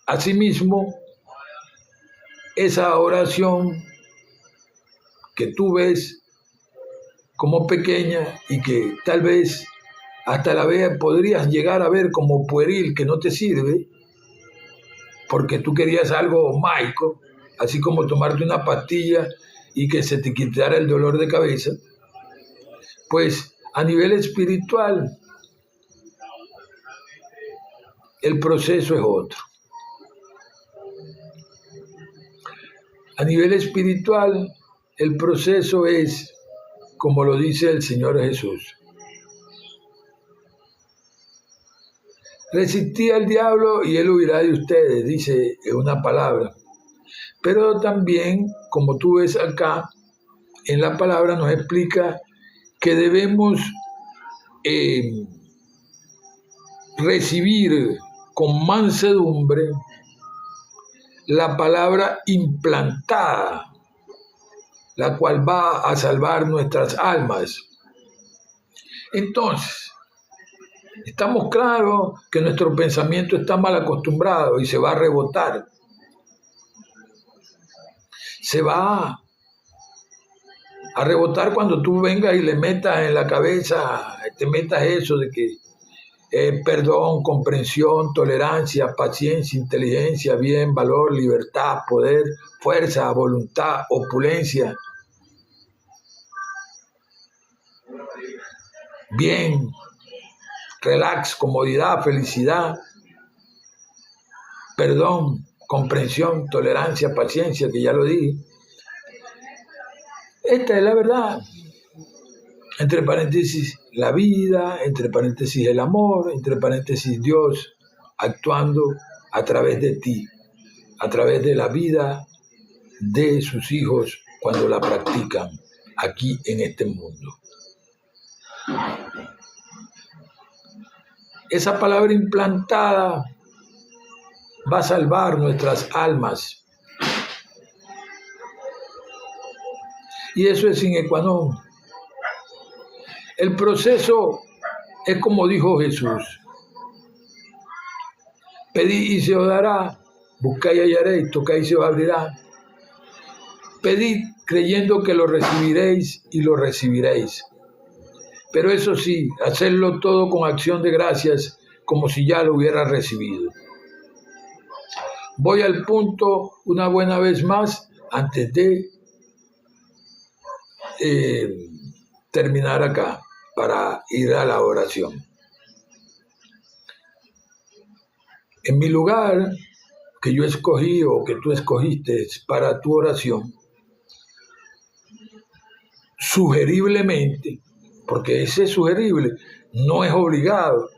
Asimismo, esa oración que tú ves como pequeña y que tal vez hasta la vez podrías llegar a ver como pueril, que no te sirve, porque tú querías algo mágico, así como tomarte una pastilla y que se te quitara el dolor de cabeza, pues a nivel espiritual el proceso es otro. A nivel espiritual el proceso es, como lo dice el Señor Jesús: resistid al diablo y él huirá de ustedes, dice una palabra. Pero también, como tú ves acá, en la palabra nos explica que debemos recibir con mansedumbre la palabra implantada, la cual va a salvar nuestras almas. Entonces, estamos claros que nuestro pensamiento está mal acostumbrado y se va a rebotar. Se va a rebotar cuando tú vengas y le metas en la cabeza, te metas eso de que perdón, comprensión, tolerancia, paciencia, inteligencia, bien, valor, libertad, poder, fuerza, voluntad, opulencia, bien, relax, comodidad, felicidad, perdón, comprensión, tolerancia, paciencia, que ya lo dije. Esta es la verdad. Entre paréntesis, la vida, entre paréntesis, el amor, entre paréntesis, Dios actuando a través de ti, a través de la vida de sus hijos cuando la practican aquí en este mundo. Esa palabra implantada va a salvar nuestras almas. Y eso es sine qua non. El proceso es como dijo Jesús. Pedid y se os dará, buscáis y hallaréis, tocáis y se os abrirá. Pedid creyendo que lo recibiréis y lo recibiréis. Pero eso sí, hacerlo todo con acción de gracias, como si ya lo hubiera recibido. Voy al punto una buena vez más, antes de terminar acá, para ir a la oración. En mi lugar, que yo escogí o que tú escogiste para tu oración, sugeriblemente, porque ese es sugerible, no es obligado.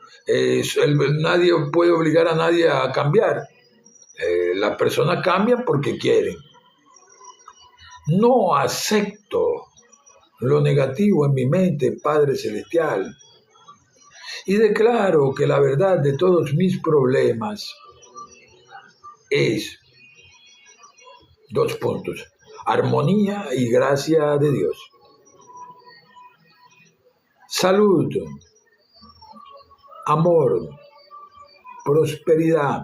Nadie puede obligar a nadie a cambiar. Las personas cambian porque quieren. No acepto lo negativo en mi mente, Padre Celestial, y declaro que la verdad de todos mis problemas es 2 puntos: armonía y gracia de Dios. Salud, amor, prosperidad,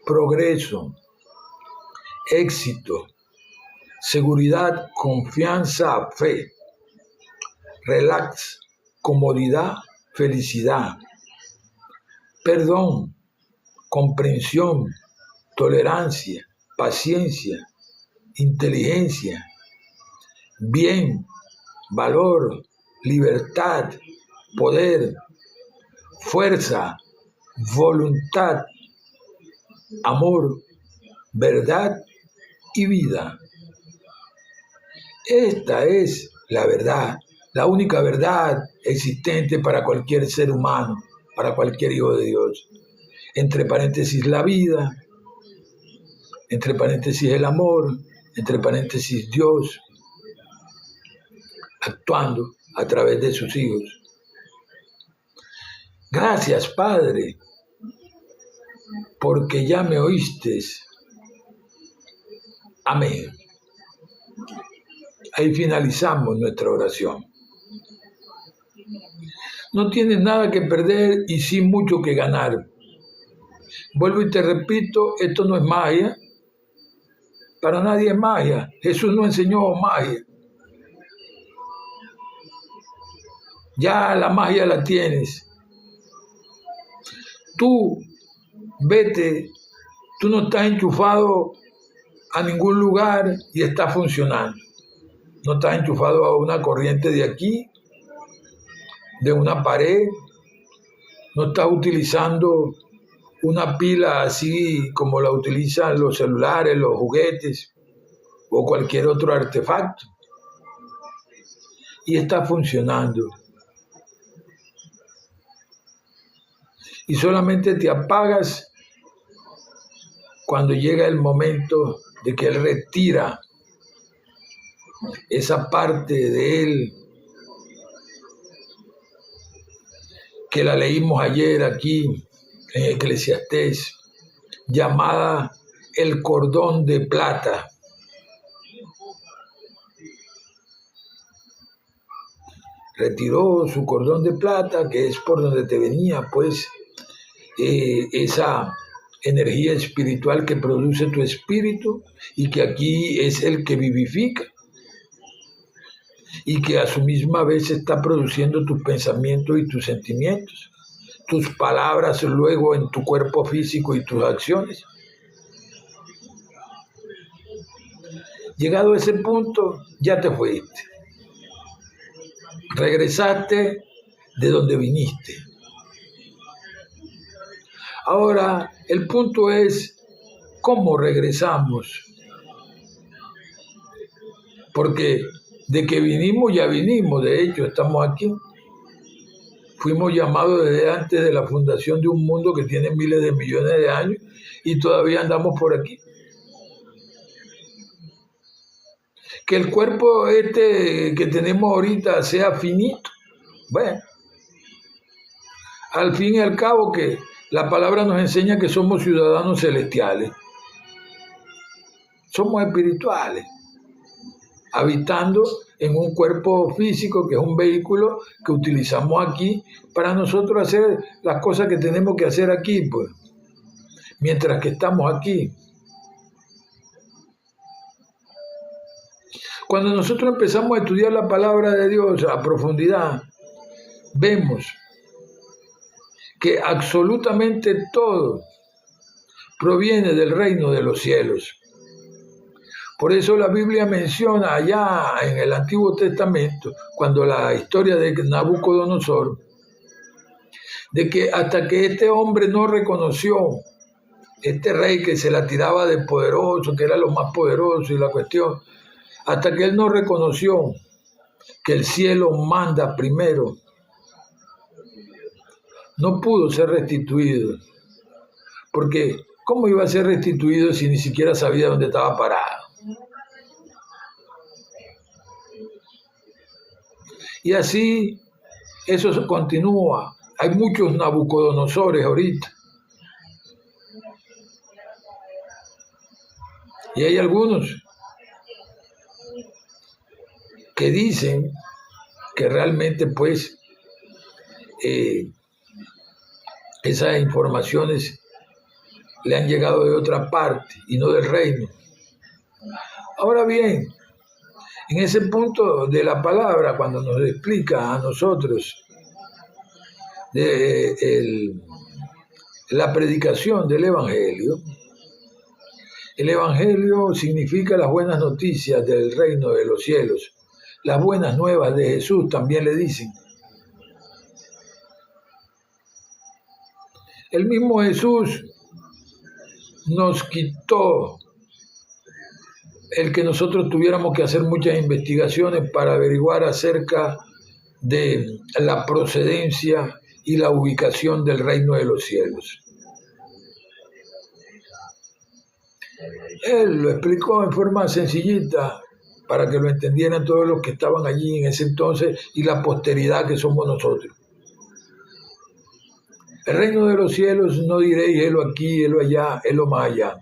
progreso, éxito, seguridad, confianza, fe, relax, comodidad, felicidad, perdón, comprensión, tolerancia, paciencia, inteligencia, bien, valor, libertad, poder, fuerza, voluntad, amor, verdad y vida. Esta es la verdad, la única verdad existente para cualquier ser humano, para cualquier hijo de Dios. Entre paréntesis la vida, entre paréntesis el amor, entre paréntesis Dios, actuando a través de sus hijos. Gracias, Padre, porque ya me oíste. Amén. Ahí finalizamos nuestra oración. No tienes nada que perder y sí mucho que ganar. Vuelvo y te repito, esto no es magia. Para nadie es magia. Jesús no enseñó magia. Ya la magia la tienes. Tú, vete, tú no estás enchufado a ningún lugar y estás funcionando. No estás enchufado a una corriente de aquí, de una pared. No estás utilizando una pila así como la utilizan los celulares, los juguetes o cualquier otro artefacto. Y está funcionando. Y solamente te apagas cuando llega el momento de que Él retira esa parte de Él que la leímos ayer aquí en Eclesiastés, llamada el cordón de plata. Retiró su cordón de plata, que es por donde te venía, pues, esa energía espiritual que produce tu espíritu y que aquí es el que vivifica y que a su misma vez está produciendo tus pensamientos y tus sentimientos, tus palabras luego en tu cuerpo físico y tus acciones. Llegado a ese punto, ya te fuiste. Regresaste de donde viniste. Ahora, el punto es cómo regresamos. Porque de que vinimos, ya vinimos. De hecho, estamos aquí. Fuimos llamados desde antes de la fundación de un mundo que tiene miles de millones de años y todavía andamos por aquí. Que el cuerpo que tenemos ahorita sea finito. Bueno, al fin y al cabo que la palabra nos enseña que somos ciudadanos celestiales. Somos espirituales, habitando en un cuerpo físico que es un vehículo que utilizamos aquí para nosotros hacer las cosas que tenemos que hacer aquí, pues, mientras que estamos aquí. Cuando nosotros empezamos a estudiar la palabra de Dios a profundidad, vemos que absolutamente todo proviene del reino de los cielos. Por eso la Biblia menciona allá en el Antiguo Testamento, cuando la historia de Nabucodonosor, de que hasta que este hombre no reconoció, este rey que se la tiraba de poderoso, que era lo más poderoso y la cuestión, hasta que él no reconoció que el cielo manda primero, no pudo ser restituido. Porque, ¿cómo iba a ser restituido si ni siquiera sabía dónde estaba parado? Y así, eso continúa. Hay muchos Nabucodonosores ahorita. Y hay algunos que dicen que realmente, pues, esas informaciones le han llegado de otra parte y no del reino. Ahora bien, en ese punto de la palabra, cuando nos explica a nosotros la predicación del Evangelio, el Evangelio significa las buenas noticias del reino de los cielos, las buenas nuevas de Jesús, también le dicen. El mismo Jesús nos quitó el que nosotros tuviéramos que hacer muchas investigaciones para averiguar acerca de la procedencia y la ubicación del reino de los cielos. Él lo explicó en forma sencillita para que lo entendieran todos los que estaban allí en ese entonces y la posteridad que somos nosotros. El reino de los cielos no diréis, helo aquí, helo allá, helo más allá.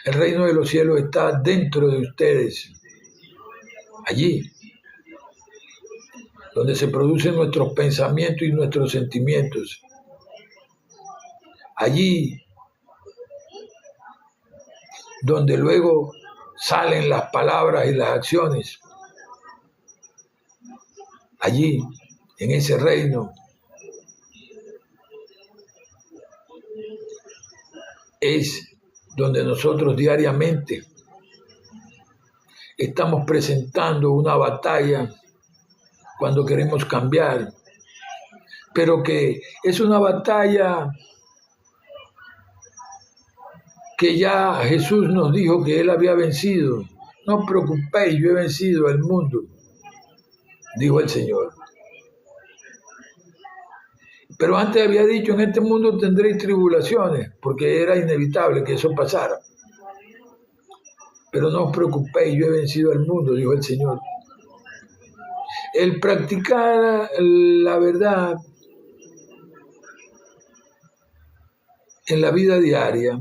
El reino de los cielos está dentro de ustedes, allí, donde se producen nuestros pensamientos y nuestros sentimientos. Allí, donde luego salen las palabras y las acciones. Allí, en ese reino, es donde nosotros diariamente estamos presentando una batalla cuando queremos cambiar, pero que es una batalla que ya Jesús nos dijo que Él había vencido. No os preocupéis, yo he vencido al mundo, dijo el Señor. Pero antes había dicho, en este mundo tendréis tribulaciones, porque era inevitable que eso pasara. Pero no os preocupéis, yo he vencido al mundo, dijo el Señor. El practicar la verdad en la vida diaria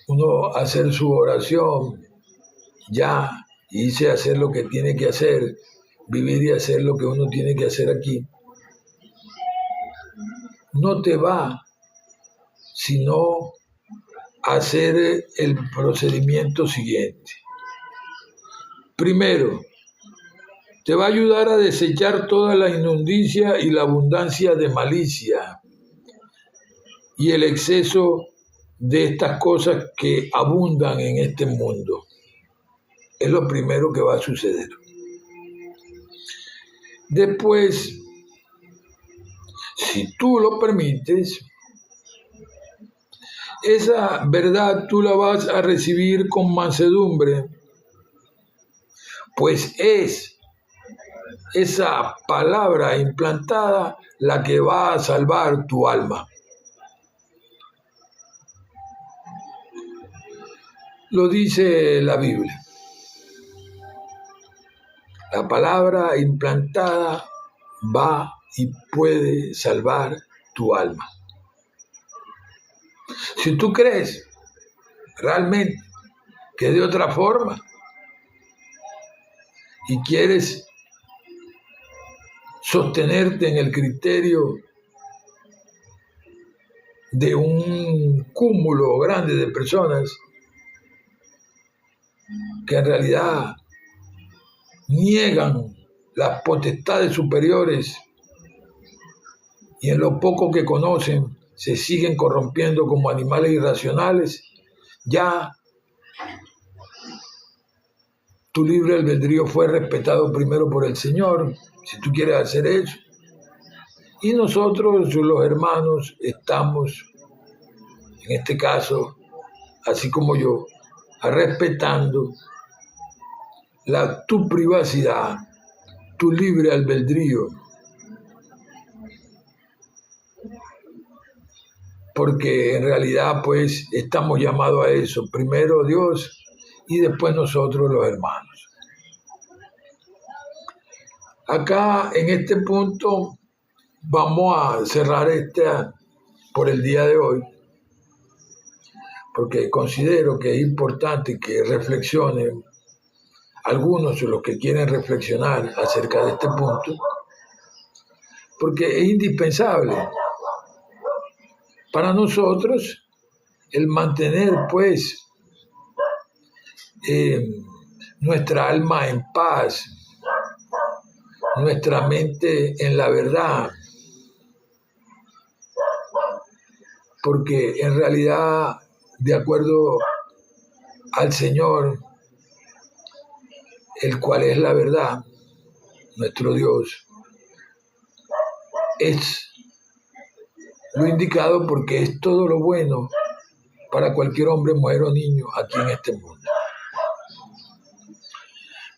uno hacer su oración ya, irse a hacer lo que tiene que hacer, vivir y hacer lo que uno tiene que hacer aquí, no te va sino hacer el procedimiento siguiente. Primero, te va a ayudar a desechar toda la inmundicia y la abundancia de malicia y el exceso de estas cosas que abundan en este mundo. Es lo primero que va a suceder. Después, si tú lo permites, esa verdad tú la vas a recibir con mansedumbre, pues es esa palabra implantada la que va a salvar tu alma. Lo dice la Biblia. La palabra implantada va y puede salvar tu alma. Si tú crees realmente que de otra forma y quieres sostenerte en el criterio de un cúmulo grande de personas que en realidad niegan las potestades superiores y en lo poco que conocen se siguen corrompiendo como animales irracionales, ya tu libre albedrío fue respetado primero por el Señor, si tú quieres hacer eso. Y nosotros, los hermanos, estamos, en este caso, así como yo, respetando tu privacidad, tu libre albedrío, porque en realidad pues estamos llamados a eso, primero Dios y después nosotros los hermanos. Acá en este punto vamos a cerrar por el día de hoy, porque considero que es importante que reflexionen algunos de los que quieren reflexionar acerca de este punto, porque es indispensable para nosotros el mantener pues nuestra alma en paz, nuestra mente en la verdad, porque en realidad, de acuerdo al Señor, el cual es la verdad, nuestro Dios, es lo indicado porque es todo lo bueno para cualquier hombre, mujer o niño aquí en este mundo.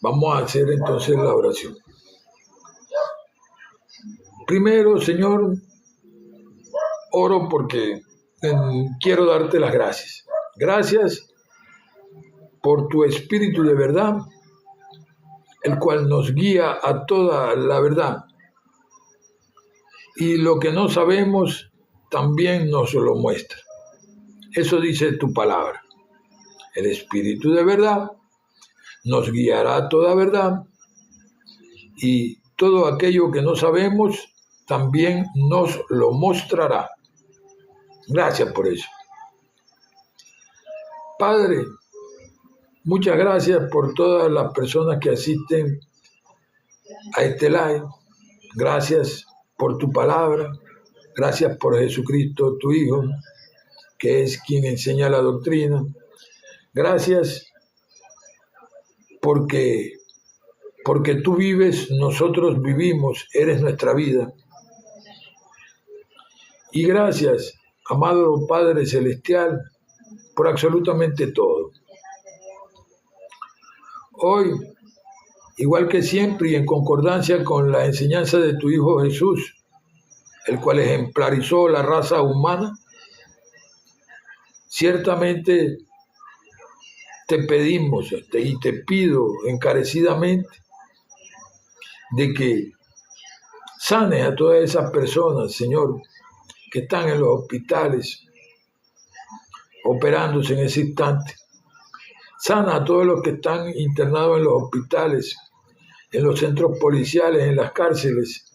Vamos a hacer entonces la oración. Primero, Señor, oro porque quiero darte las gracias. Gracias por tu espíritu de verdad, el cual nos guía a toda la verdad. Y lo que no sabemos también nos lo muestra. Eso dice tu palabra. El espíritu de verdad nos guiará a toda verdad y todo aquello que no sabemos también nos lo mostrará. Gracias por eso. Padre, muchas gracias por todas las personas que asisten a este live. Gracias por tu palabra. Gracias por Jesucristo, tu Hijo, que es quien enseña la doctrina. Gracias porque tú vives, nosotros vivimos, eres nuestra vida. Y gracias, amado Padre Celestial, por absolutamente todo. Hoy, igual que siempre y en concordancia con la enseñanza de tu Hijo Jesús, el cual ejemplarizó la raza humana, ciertamente te pedimos y te pido encarecidamente de que sanes a todas esas personas, Señor, que están en los hospitales, operándose en ese instante. Sana a todos los que están internados en los hospitales, en los centros policiales, en las cárceles,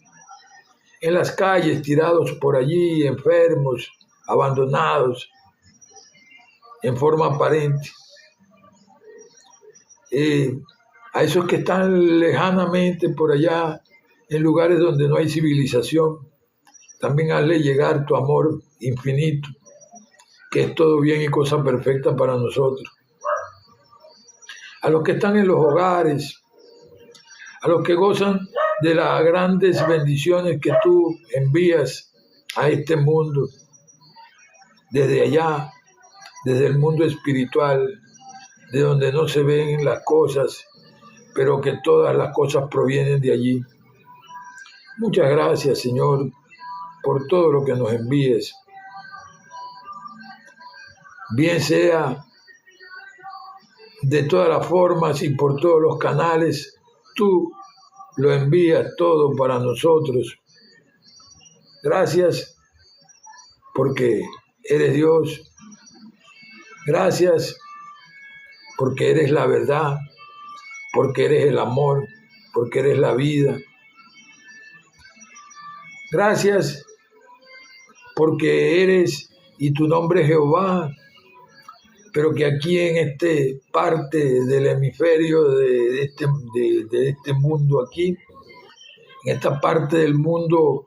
en las calles, tirados por allí, enfermos, abandonados, en forma aparente. A esos que están lejanamente por allá, en lugares donde no hay civilización, también hazle llegar tu amor infinito, que es todo bien y cosa perfecta para nosotros. A los que están en los hogares, a los que gozan de las grandes bendiciones que tú envías a este mundo, desde allá, desde el mundo espiritual, de donde no se ven las cosas, pero que todas las cosas provienen de allí. Muchas gracias, Señor, por todo lo que nos envíes. Bien sea de todas las formas y por todos los canales, tú lo envías todo para nosotros. Gracias porque eres Dios. Gracias porque eres la verdad, porque eres el amor, porque eres la vida. Gracias porque eres y tu nombre es Jehová, pero que aquí en este parte del hemisferio de este mundo aquí, en esta parte del mundo,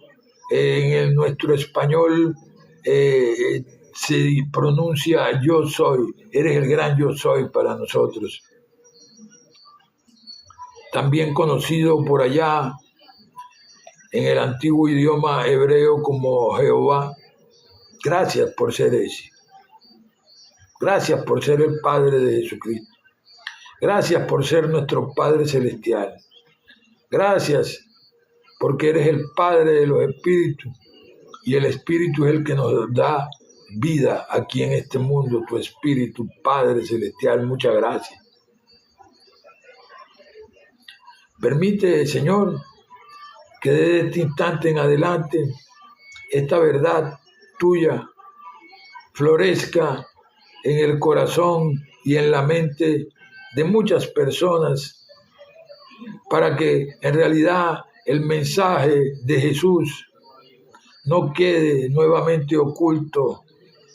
nuestro español se pronuncia yo soy, eres el gran yo soy para nosotros. También conocido por allá en el antiguo idioma hebreo como Jehová. Gracias por ser ese. Gracias por ser el Padre de Jesucristo. Gracias por ser nuestro Padre Celestial. Gracias porque eres el Padre de los espíritus y el Espíritu es el que nos da vida aquí en este mundo. Tu Espíritu, Padre Celestial, muchas gracias. Permite, Señor, que desde este instante en adelante esta verdad tuya florezca en el corazón y en la mente de muchas personas para que en realidad el mensaje de Jesús no quede nuevamente oculto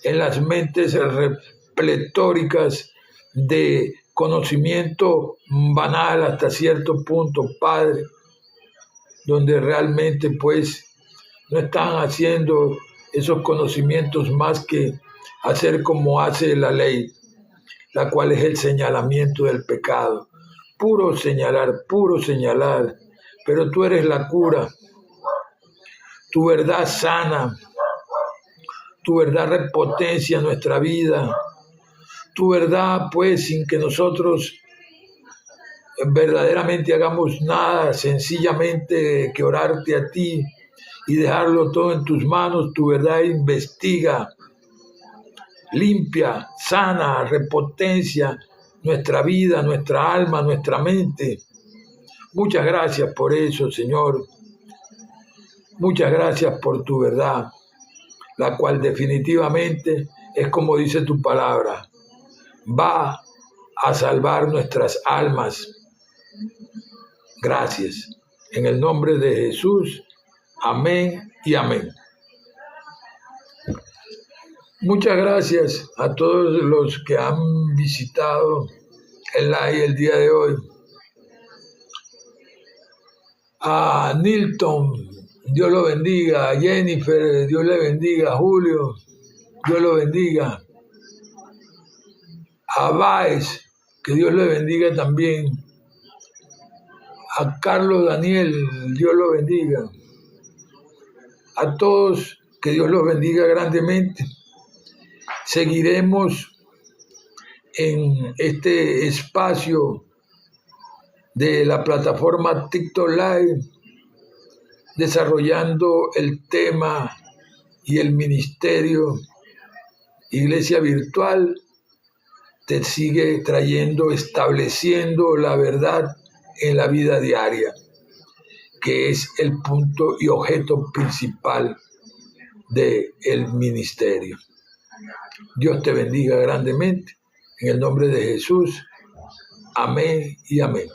en las mentes repletóricas de conocimiento banal hasta cierto punto, Padre, donde realmente pues no están haciendo esos conocimientos más que hacer como hace la ley, la cual es el señalamiento del pecado. Puro señalar, pero tú eres la cura. Tu verdad sana, tu verdad repotencia nuestra vida, tu verdad pues sin que nosotros verdaderamente hagamos nada, sencillamente que orarte a ti y dejarlo todo en tus manos. Tu verdad investiga, limpia, sana, repotencia nuestra vida, nuestra alma, nuestra mente. Muchas gracias por eso, Señor. Muchas gracias por tu verdad, la cual definitivamente es como dice tu palabra, va a salvar nuestras almas. Gracias. En el nombre de Jesús, amén y amén. Muchas gracias a todos los que han visitado el live el día de hoy. A Nilton, Dios lo bendiga. A Jennifer, Dios le bendiga. A Julio, Dios lo bendiga. A Baez, que Dios le bendiga también. A Carlos Daniel, Dios lo bendiga. A todos, que Dios los bendiga grandemente. Seguiremos en este espacio de la plataforma TikTok Live, desarrollando el tema y el ministerio Iglesia Virtual. Te sigue trayendo, estableciendo la verdad en la vida diaria, que es el punto y objeto principal del ministerio. Dios te bendiga grandemente. En el nombre de Jesús. Amén y amén.